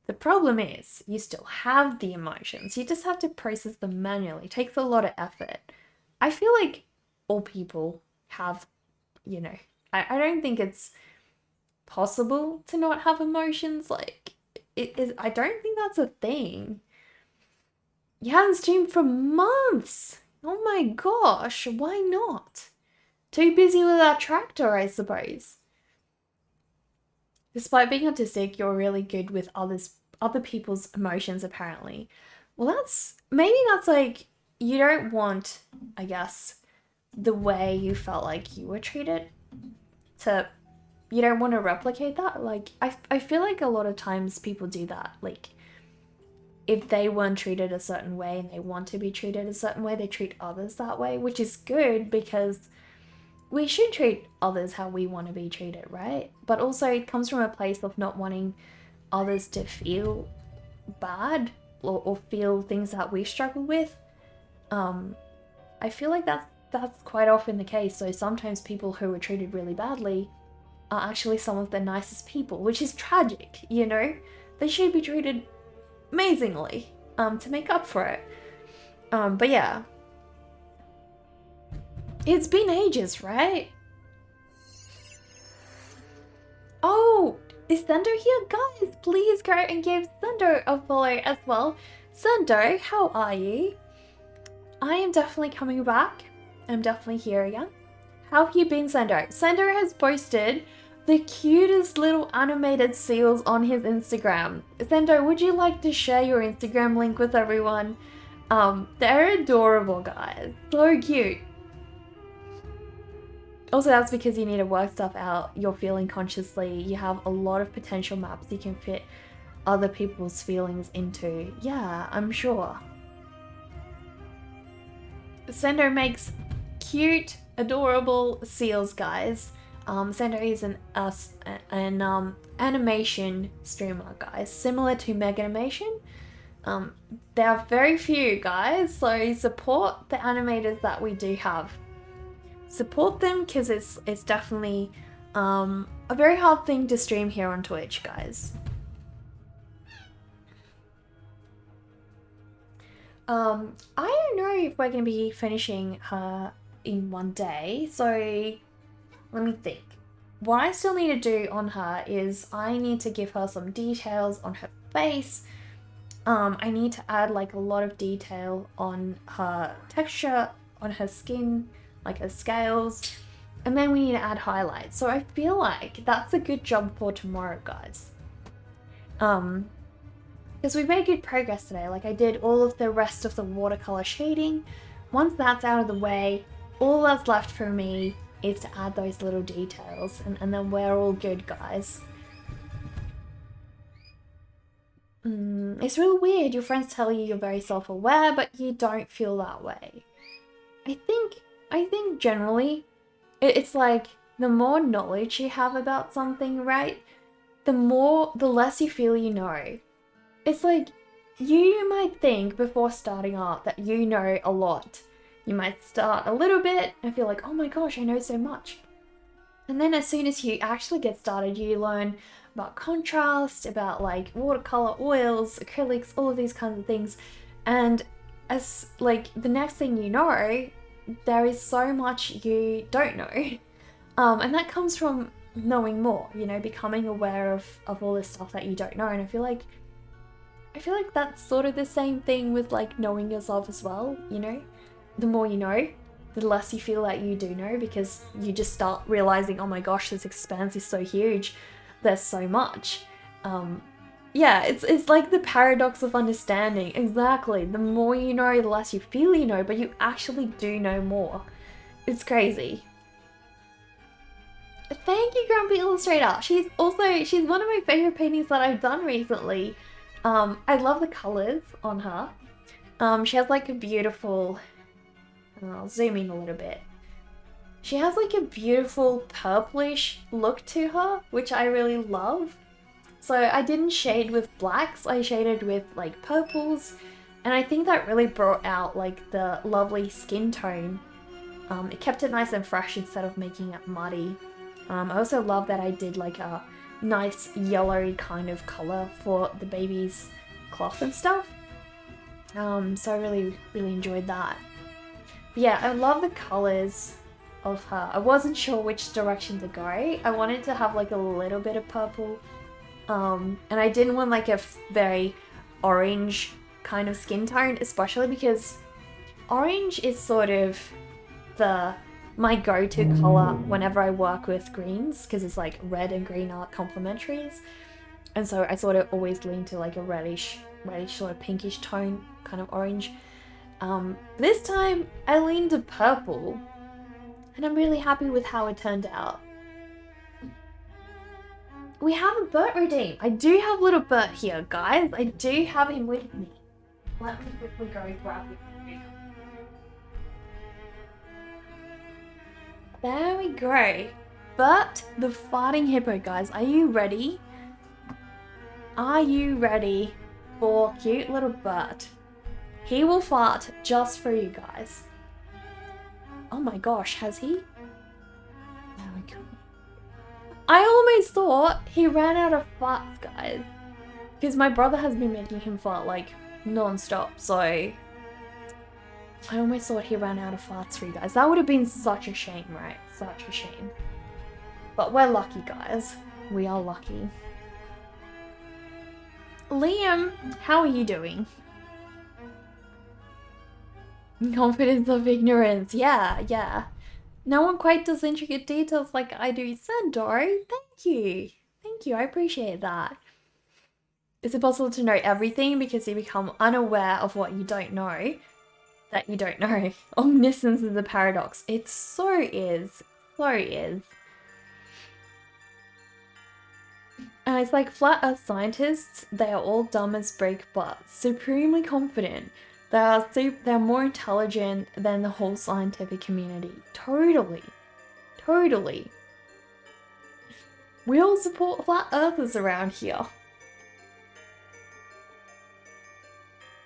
The problem is, you still have the emotions. You just have to process them manually. It takes a lot of effort. I feel like all people have, you know, I don't think it's possible to not have emotions. Like, it is. I don't think that's a thing. You haven't streamed for months. Oh my gosh, why not? Too busy with that tractor, I suppose. Despite being autistic, you're really good with other people's emotions, apparently. Well, maybe that's like you don't want, I guess, the way you felt like you were treated to. You don't want to replicate that. Like I feel like a lot of times people do that. Like if they weren't treated a certain way and they want to be treated a certain way, they treat others that way, which is good because we should treat others how we want to be treated, right? But also it comes from a place of not wanting others to feel bad or feel things that we struggle with. I feel like that's quite often the case. So sometimes people who are treated really badly are actually some of the nicest people, which is tragic, you know? They should be treated amazingly to make up for it. But yeah. It's been ages, right? Oh, is Sendo here? Guys, please go and give Sendo a follow as well. Sendo, how are you? I am definitely coming back. I'm definitely here again. How have you been, Sendo? Sendo has posted the cutest little animated seals on his Instagram. Sendo, would you like to share your Instagram link with everyone? They're adorable, guys. So cute. Also, that's because you need to work stuff out. You're feeling consciously. You have a lot of potential maps you can fit other people's feelings into. Yeah, I'm sure. Sendo makes cute, adorable seals, guys. Sendo is an animation streamer, guys, similar to Mega Animation. There are very few, guys, so support the animators that we do have. Support them because it's definitely a very hard thing to stream here on Twitch, guys. I don't know if we're going to be finishing her in one day, so let me think. What I still need to do on her is I need to give her some details on her face. I need to add like a lot of detail on her texture, on her skin, like her scales, and then we need to add highlights. So I feel like that's a good job for tomorrow, guys. Because we made good progress today. Like, I did all of the rest of the watercolor shading. Once that's out of the way, all that's left for me is to add those little details, and then we're all good, guys. It's really weird. Your friends tell you you're very self-aware, but you don't feel that way. I think generally, it's like the more knowledge you have about something, right? The less you feel you know. It's like, you might think before starting art that you know a lot. You might start a little bit and feel like, oh my gosh, I know so much. And then as soon as you actually get started, you learn about contrast, about like watercolor, oils, acrylics, all of these kinds of things. And as like the next thing you know, there is so much you don't know. And that comes from knowing more, you know, becoming aware of all this stuff that you don't know. And I feel like that's sort of the same thing with like knowing yourself as well, you know? The more you know, the less you feel like you do know, because you just start realizing, oh my gosh, this expanse is so huge. There's so much. Yeah, it's like the paradox of understanding. Exactly. The more you know, the less you feel you know, but you actually do know more. It's crazy. Thank you, Grumpy Illustrator. She's one of my favorite paintings that I've done recently. I love the colors on her. She has like a beautiful, I'll zoom in a little bit. She has like a beautiful purplish look to her, which I really love. So I didn't shade with blacks, I shaded with like purples, and I think that really brought out like the lovely skin tone. It kept it nice and fresh instead of making it muddy. I also love that I did like a nice yellowy kind of color for the baby's cloth and stuff. So I really enjoyed that. But yeah, I love the colors of her. I wasn't sure which direction to go. I wanted to have like a little bit of purple, and I didn't want like a very orange kind of skin tone, especially because orange is sort of my go-to color whenever I work with greens, because it's like red and green are complementaries, and so I sort of always lean to like a reddish sort of pinkish tone, kind of orange. This time I leaned to purple, and I'm really happy with how it turned out. We have a Bert redeem. I do have little Bert here, guys. I do have him with me. Let me quickly go grab him. There we go. Bert the farting hippo, guys. Are you ready? Are you ready for cute little Bert? He will fart just for you guys. Oh my gosh, has he? There we go. I almost thought he ran out of farts, guys. Because my brother has been making him fart like non-stop, so I almost thought he ran out of farts for you guys. That would have been such a shame, right? Such a shame. But we're lucky, guys. We are lucky. Liam, how are you doing? Confidence of ignorance. Yeah. No one quite does intricate details like I do. Sandoro, thank you. Thank you, I appreciate that. Is it possible to know everything because you become unaware of what you don't know? That you don't know. Omniscience is a paradox. It so is. So is. And it's like flat earth scientists, they are all dumb as brick but supremely confident. They're more intelligent than the whole scientific community. Totally. Totally. We all support flat earthers around here.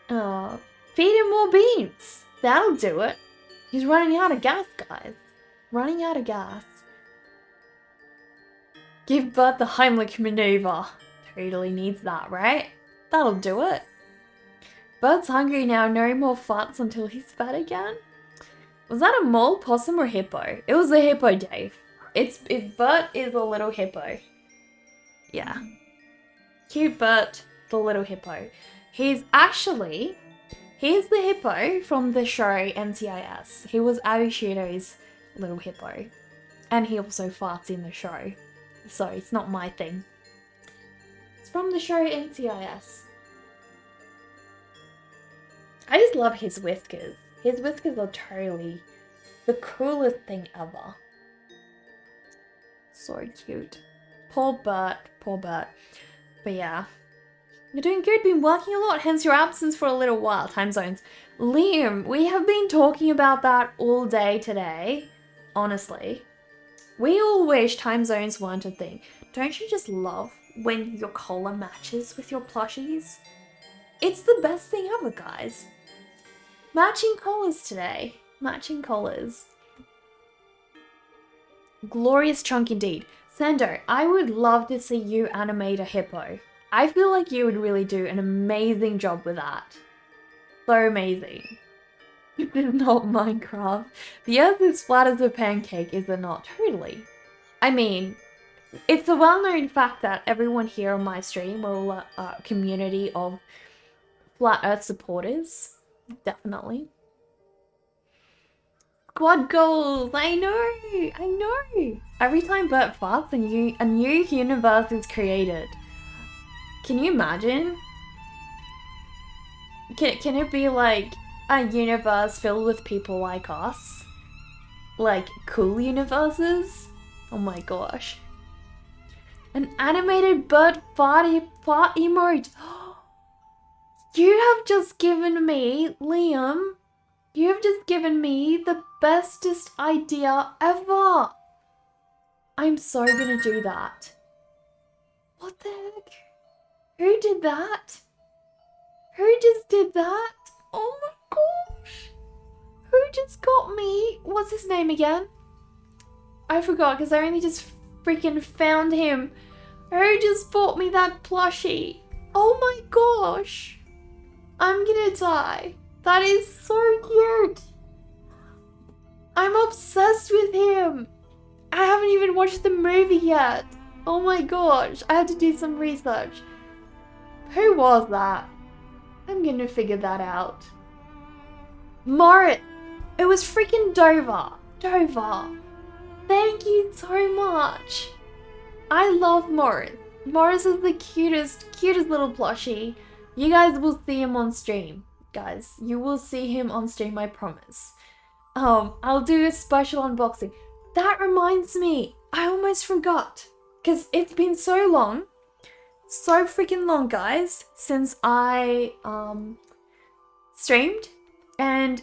Feed him more beans. That'll do it. He's running out of gas, guys. Running out of gas. Give Bert the Heimlich maneuver. Totally needs that, right? That'll do it. Bert's hungry now. No more farts until he's fat again. Was that a mole, possum, or hippo? It was a hippo, Dave. Bert is a little hippo. Yeah. Cute Bert, the little hippo. He's the hippo from the show NCIS. He was Abby Shuto's little hippo. And he also farts in the show. So it's not my thing. It's from the show NCIS. I just love his whiskers. His whiskers are totally the coolest thing ever. So cute. Poor Bert. Poor Bert. But yeah. You're doing good. Been working a lot. Hence your absence for a little while. Time zones. Liam, we have been talking about that all day today. Honestly. We all wish time zones weren't a thing. Don't you just love when your collar matches with your plushies? It's the best thing ever, guys. Matching collars today. Matching collars. Glorious chunk indeed. Sando, I would love to see you animate a hippo. I feel like you would really do an amazing job with that. So amazing. This is not Minecraft. The earth is flat as a pancake, is it not? Totally. I mean, it's a well-known fact that everyone here on my stream, we're a community of flat earth supporters. Definitely. Squad goals! I know! Every time Bert farts, a new universe is created. Can you imagine? Can it be like a universe filled with people like us? Like cool universes? Oh my gosh. An animated Bert fart emote. You have just given me, Liam, you have just given me the bestest idea ever. I'm so gonna do that. What the heck? Who did that? Who just did that? Oh my gosh. Who just got me? What's his name again? I forgot because I only just freaking found him. Who just bought me that plushie? Oh my gosh. I'm gonna die. That is so cute. I'm obsessed with him. I haven't even watched the movie yet. Oh my gosh. I had to do some research. Who was that? I'm gonna figure that out. Moritz. It was freaking Dover. Dover. Thank you so much. I love Morris. Morris is the cutest little plushie. You guys will see him on stream. Guys, you will see him on stream, I promise. I'll do a special unboxing. That reminds me, I almost forgot. Because it's been so long. So freaking long, guys, since I streamed. And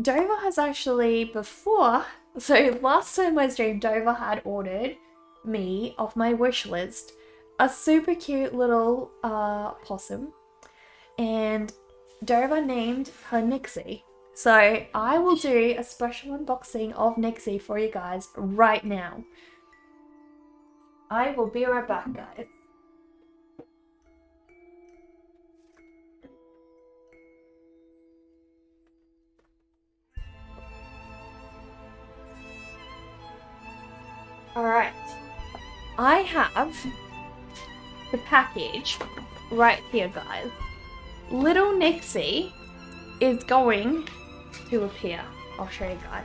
Dover has actually before, so last time I streamed, Dover had ordered me off my wish list a super cute little possum, and Dover named her Nixie. So I will do a special unboxing of Nixie for you guys right now. I will be right back, guys. Alright, I have the package right here, guys. Little Nixie is going to appear. I'll show you guys.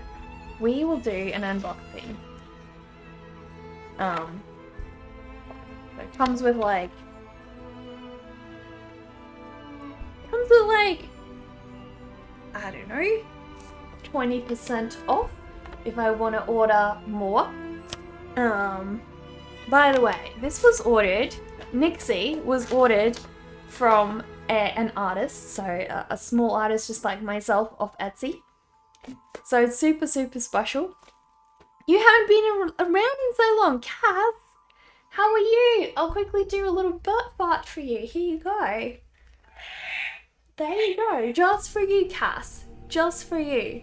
We will do an unboxing. So it comes with like, I don't know, 20% off if I want to order more. by the way, this was ordered, Nixie was ordered from an artist, so a small artist just like myself off Etsy. So it's super, super special. You haven't been around in so long, Cass. How are you? I'll quickly do a little butt fart for you. Here you go. There you go. Just for you, Cass. Just for you.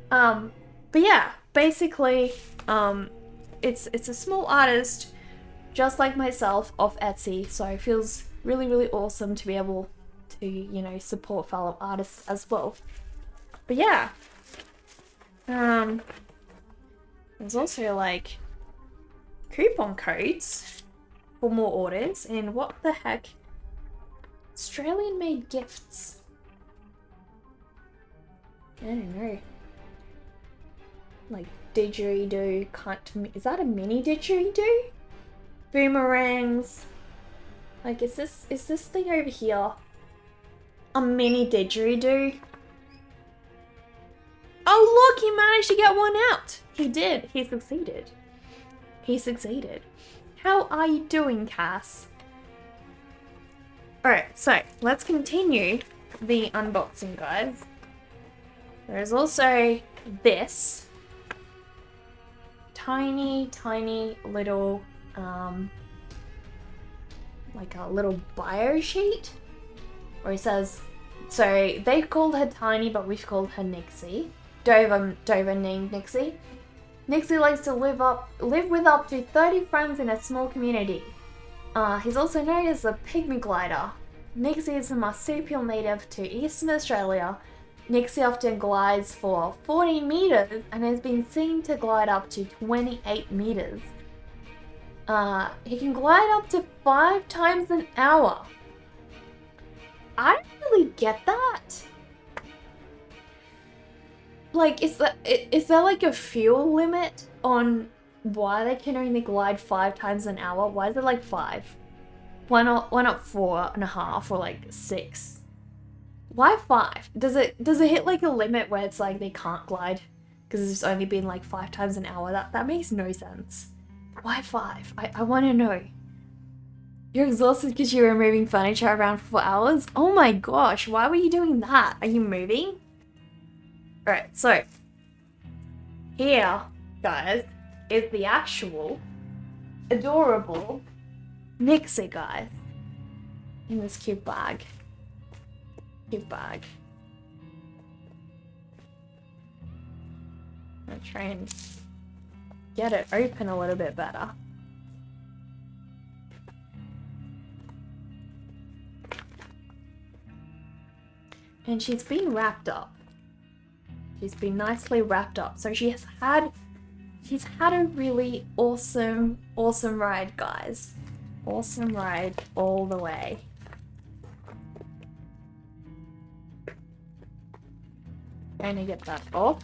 But yeah, basically, it's a small artist just like myself off Etsy, so it feels really, really awesome to be able to, you know, support fellow artists as well. But yeah. There's also like coupon codes for more orders, and what the heck? Australian made gifts. I don't know. Like didgeridoo, is that a mini didgeridoo? Boomerangs. Like, is this thing over here a mini didgeridoo? Oh look, he managed to get one out. He did. He succeeded. He succeeded. How are you doing, Cass? Alright, so let's continue the unboxing, guys. There's also this tiny, tiny little, like a little bio sheet. Where it says, so they called her Tiny, but we've called her Nixie. Dover named Nixie. Nixie likes to live with up to 30 friends in a small community. He's also known as the pygmy glider. Nixie is a marsupial native to Eastern Australia. Nixie often glides for 40 meters and has been seen to glide up to 28 meters. He can glide up to 5 times an hour. I don't really get that. Like, is there like a fuel limit on why they can only glide 5 times an hour? Why is it like 5? Why not 4.5 or like 6? Why 5? Does it hit like a limit where it's like they can't glide because it's only been like 5 times an hour? That makes no sense. Why 5? I want to know. You're exhausted because you were moving furniture around for 4 hours? Oh my gosh, why were you doing that? Are you moving? Alright, so here, guys, is the actual adorable Nixie, guys, in this cute bag. Cute bag. I'll try and get it open a little bit better. And she's been wrapped up. She's been nicely wrapped up. So she's had a really awesome ride, guys. Awesome ride all the way. Going to get that off.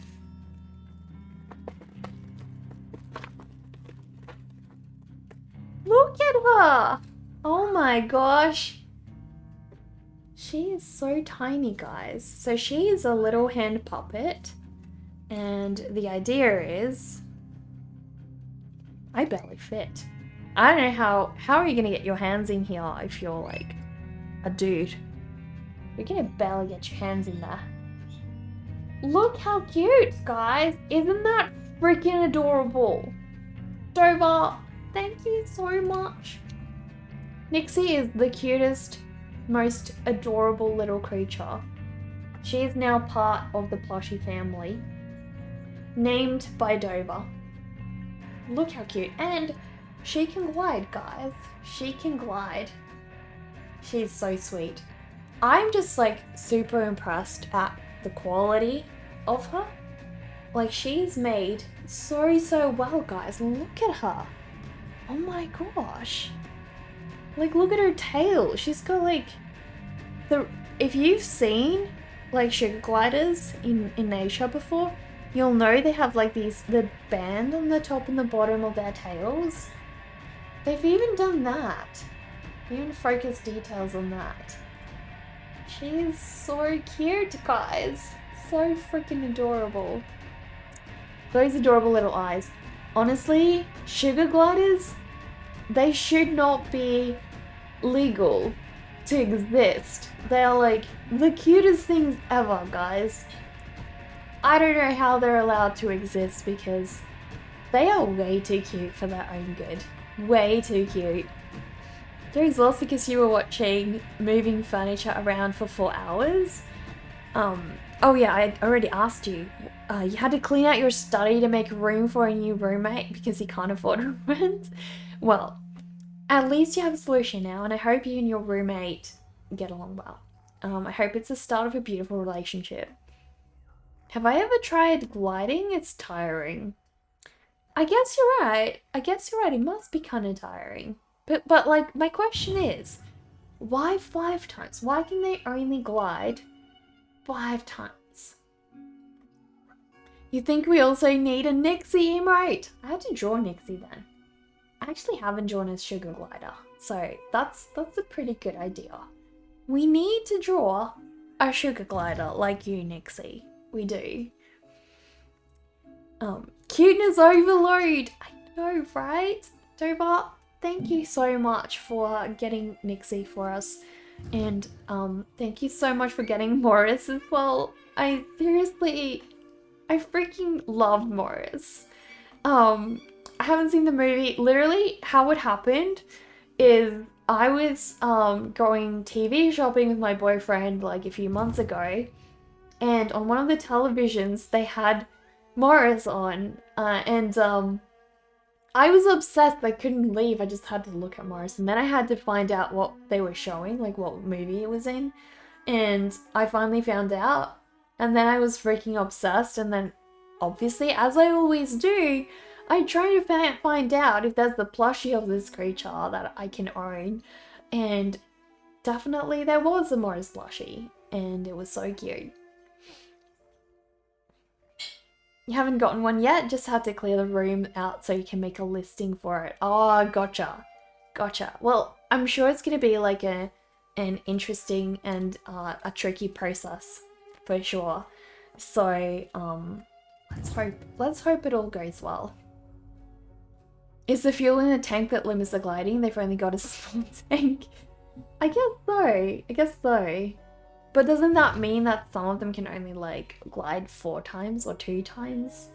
Look at her! Oh my gosh. She is so tiny, guys. So she is a little hand puppet. And the idea is, I barely fit. I don't know how are you gonna get your hands in here if you're like a dude? You're gonna barely get your hands in there. Look how cute, guys. Isn't that freaking adorable? Dover, thank you so much. Nixie is the cutest, most adorable little creature. She is now part of the plushie family, named by Dover. Look how cute. And she can glide, guys. She can glide. She's so sweet. I'm just like super impressed at the quality of her. Like, she's made so well, guys. Look at her. Oh my gosh. Like, look at her tail. She's got like if you've seen like sugar gliders in Asia before, you'll know they have like the band on the top and the bottom of their tails. They've even done that. Even focused details on that. She's so cute, guys. So freaking adorable. Those adorable little eyes. Honestly, sugar gliders they should not be legal to exist. They're like the cutest things ever, guys. I don't know how they're allowed to exist because they are way too cute for their own good. Way too cute. You're exhausted because you were watching moving furniture around for 4 hours. Oh yeah, I already asked you. You had to clean out your study to make room for a new roommate because you can't afford rent. Well, at least you have a solution now, and I hope you and your roommate get along well. I hope it's the start of a beautiful relationship. Have I ever tried gliding? It's tiring. I guess you're right. It must be kind of tiring. But like, my question is, why 5 times? Why can they only glide 5 times? You think we also need a Nixie emote? I had to draw Nixie then. I actually haven't drawn a sugar glider, so that's a pretty good idea. We need to draw a sugar glider like you, Nixie. We do. Cuteness overload. I know, right? Dover, thank you so much for getting Nixie for us. And thank you so much for getting Morris as well. I freaking love Morris. I haven't seen the movie. Literally, how it happened is I was going TV shopping with my boyfriend like a few months ago, and on one of the televisions they had Morris on, and I was obsessed. I couldn't leave. I just had to look at Morris, and then I had to find out what they were showing, like what movie it was in, and I finally found out, and then I was freaking obsessed, and then obviously, as I always do, I try to find out if there's the plushie of this creature that I can own, and definitely there was a Morris plushie, and it was so cute. You haven't gotten one yet? Just had to clear the room out so you can make a listing for it. Oh, gotcha. Gotcha. Well, I'm sure it's going to be like an interesting and a tricky process for sure. So, let's hope it all goes well. Is the fuel in the tank that limits the gliding? They've only got a small tank. I guess so. But doesn't that mean that some of them can only like glide 4 times or 2 times?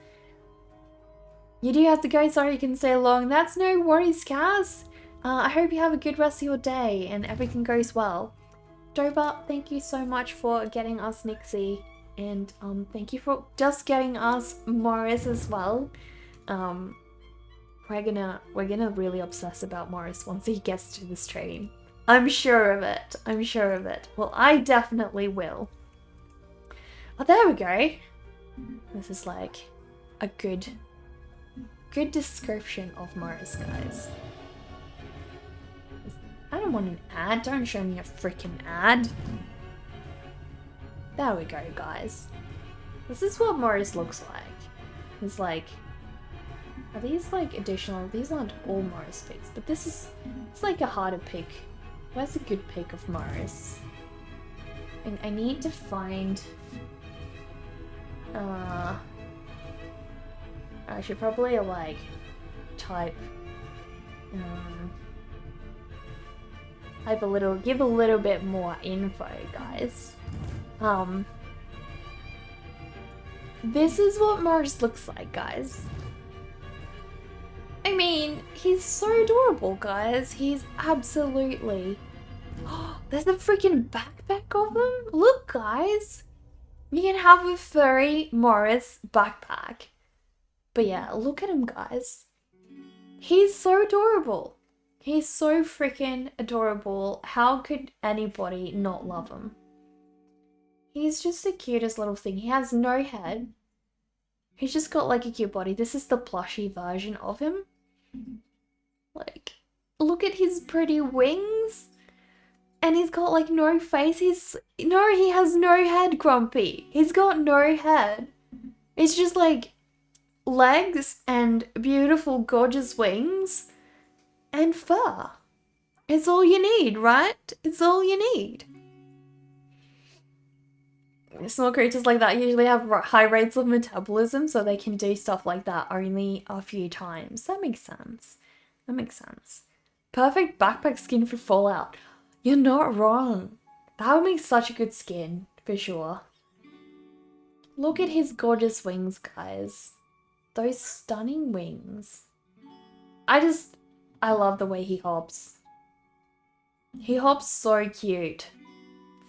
You do have to go, sorry you can stay long. That's no worries, Cass. I hope you have a good rest of your day and everything goes well. Dover, thank you so much for getting us Nixie, and thank you for just getting us Morris as well. We're gonna really obsess about Morris once he gets to the stream. I'm sure of it. I'm sure of it. Well, I definitely will. Oh, there we go. This is like a good description of Morris, guys. I don't want an ad. Don't show me a freaking ad. There we go, guys. This is what Morris looks like. It's like, are these like additional? These aren't all Morris pics, but this is, it's like a harder pic. Where's a good pic of Morris? And I need to find. I should probably like type. Give a little bit more info, guys. This is what Morris looks like, guys. I mean, he's so adorable, guys. He's absolutely... There's a freaking backpack of them? Look, guys. You can have a furry Morris backpack. But yeah, look at him, guys. He's so adorable. He's so freaking adorable. How could anybody not love him? He's just the cutest little thing. He has no head. He's just got like a cute body. This is the plushy version of him. Like, look at his pretty wings. And he's got like no face. He has no head, Grumpy. He's got no head. It's just like legs and beautiful, gorgeous wings and fur. It's all you need, right? It's all you need. Small creatures like that usually have high rates of metabolism, so they can do stuff like that only a few times. That makes sense. That makes sense. Perfect backpack skin for Fallout. You're not wrong. That would make such a good skin, for sure. Look at his gorgeous wings, guys. Those stunning wings. I love the way he hops. He hops so cute.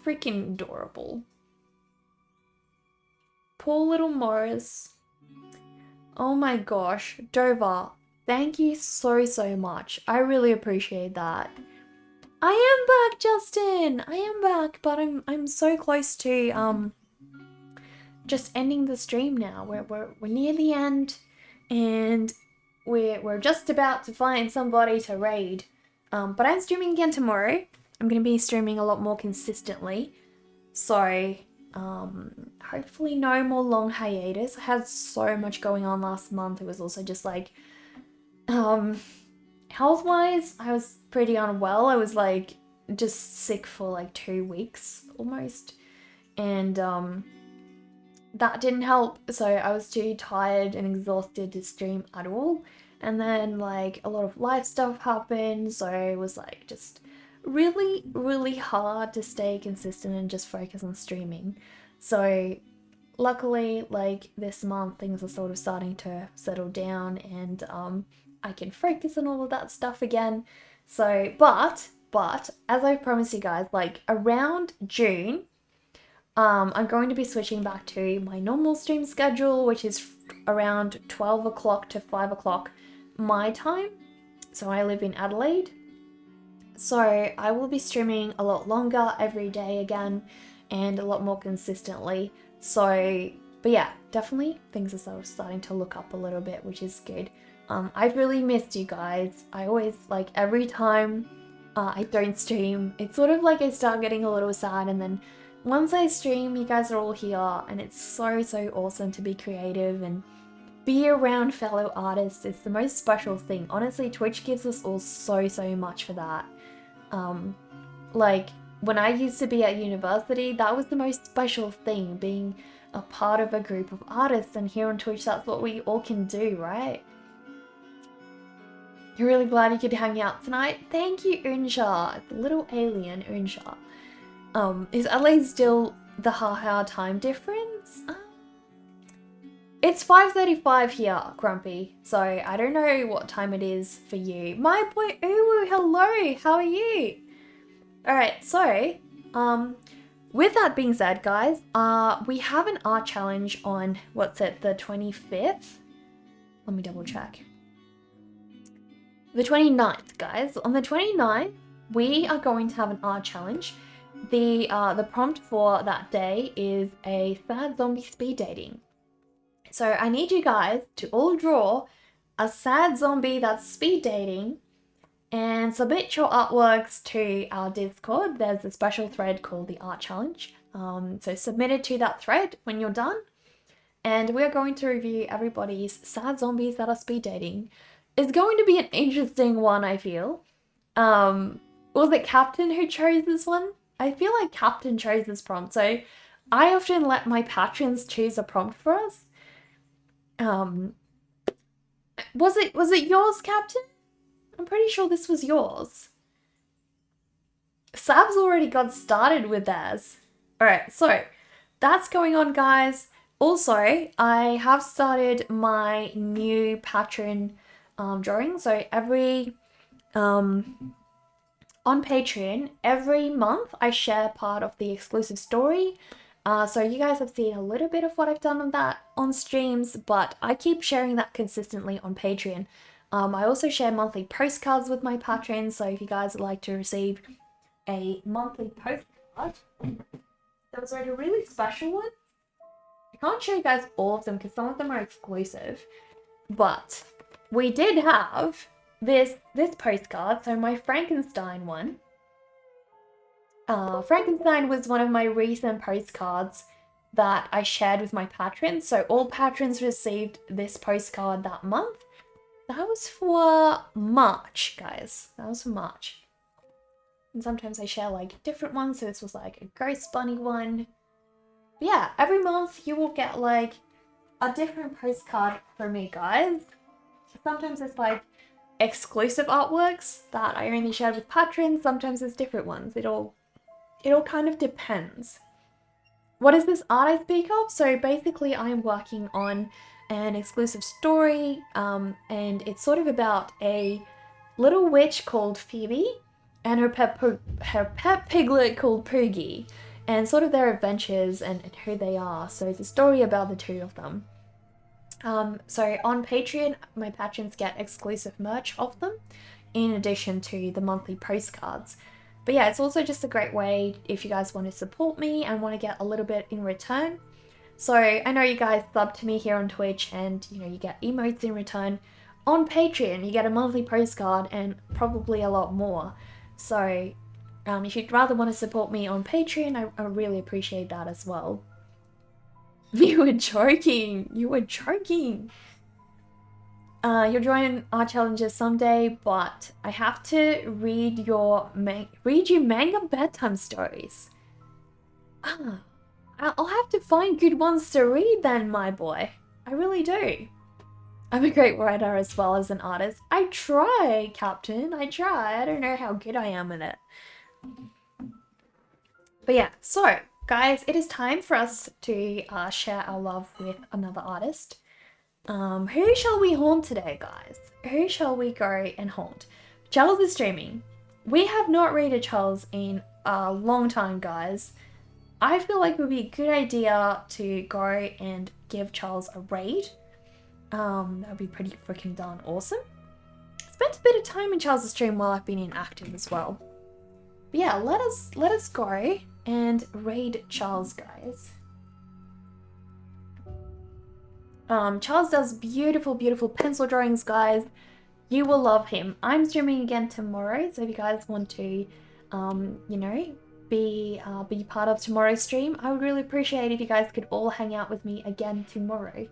Freaking adorable. Poor little Morris. Oh my gosh, Dover, thank you so much. I really appreciate that. I am back, Justin. I am back, but I'm so close to just ending the stream now. We're near the end, and we're just about to find somebody to raid. But I'm streaming again tomorrow. I'm gonna be streaming a lot more consistently. So hopefully no more long hiatus. I had so much going on last month. It was also just like health-wise, I was pretty unwell. I was like just sick for like 2 weeks almost. And that didn't help. So I was too tired and exhausted to stream at all. And then like a lot of life stuff happened. So it was like just really hard to stay consistent and just focus on streaming. So luckily, like this month, things are sort of starting to settle down, and I can focus on all of that stuff again. So, but as I promised you guys, like around June, I'm going to be switching back to my normal stream schedule, which is around 12 o'clock to 5 o'clock my time. So I live in Adelaide. So I will be streaming a lot longer every day again, and a lot more consistently. So, but yeah, definitely things are sort of starting to look up a little bit, which is good. I've really missed you guys. I always, like, every time I don't stream, it's sort of like I start getting a little sad, and then once I stream, you guys are all here, and it's so awesome to be creative and be around fellow artists. It's the most special thing. Honestly, Twitch gives us all so much for that. Like, when I used to be at university, that was the most special thing, being a part of a group of artists, and here on Twitch, that's what we all can do, right? You're really glad you could hang out tonight? Thank you, Unsha, the little alien Unsha. Is Adelaide still the haha time difference? It's 5:35 here, Grumpy, so I don't know what time it is for you. My boy Uwu, hello, how are you? Alright, so, with that being said, guys, we have an art challenge on, what's it, the 25th? Let me double check. The 29th, guys. On the 29th, we are going to have an art challenge. The prompt for that day is a sad zombie speed dating. So I need you guys to all draw a sad zombie that's speed dating and submit your artworks to our Discord. There's a special thread called the Art Challenge. So submit it to that thread when you're done. And we're going to review everybody's sad zombies that are speed dating. It's going to be an interesting one, I feel. Was it Captain who chose this one? I feel like Captain chose this prompt. So I often let my patrons choose a prompt for us. Was it yours, Captain? I'm pretty sure this was yours. Sab's already got started with theirs. Alright, so that's going on, guys. Also, I have started my new patron drawing. So every on Patreon, every month I share part of the exclusive story. So you guys have seen a little bit of what I've done on that on streams, but I keep sharing that consistently on Patreon. I also share monthly postcards with my patrons, so if you guys would like to receive a monthly postcard, there was already a really special one. I can't show you guys all of them because some of them are exclusive, but we did have this postcard, so my Frankenstein one. Frankenstein was one of my recent postcards that I shared with my patrons. So all patrons received this postcard that month. That was for March, guys. That was for March. And sometimes I share like different ones. So this was like a ghost bunny one. But yeah, every month you will get like a different postcard from me, guys. Sometimes it's like exclusive artworks that I only shared with patrons. Sometimes there's different ones. It all kind of depends. What is this art I speak of? So basically I am working on an exclusive story, and it's sort of about a little witch called Phoebe and her pet piglet called Poogie, and sort of their adventures and who they are. So it's a story about the two of them. So on Patreon, my patrons get exclusive merch of them, in addition to the monthly postcards. But yeah, it's also just a great way if you guys want to support me and want to get a little bit in return. So I know you guys sub to me here on Twitch and you get emotes in return. On Patreon, you get a monthly postcard and probably a lot more. So if you'd rather want to support me on Patreon, I really appreciate that as well. You were joking. You were joking. You'll join our challenges someday, but I have to read you manga bedtime stories. I'll have to find good ones to read then, my boy. I really do. I'm a great writer as well as an artist. I try, Captain. I try. I don't know how good I am at it. But yeah, so guys, it is time for us to share our love with another artist. Who shall we haunt today, guys? Who shall we go and haunt? Charles is streaming. We have not raided Charles in a long time, guys. I feel like it would be a good idea to go and give Charles a raid. That would be pretty freaking darn awesome. Spent a bit of time in Charles' stream while I've been inactive as well. But yeah, let us go and raid Charles, guys. Charles does beautiful, beautiful pencil drawings, guys. You will love him. I'm streaming again tomorrow, so if you guys want to, be part of tomorrow's stream, I would really appreciate if you guys could all hang out with me again tomorrow.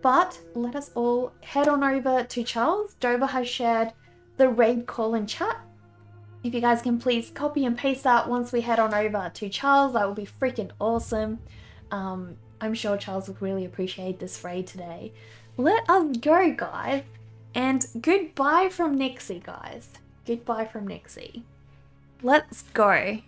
But let us all head on over to Charles. Dover has shared the raid call in chat. If you guys can please copy and paste that once we head on over to Charles, that would be freaking awesome. I'm sure Charles would really appreciate this raid today. Let us go, guys. And goodbye from Nixie, guys. Goodbye from Nixie. Let's go.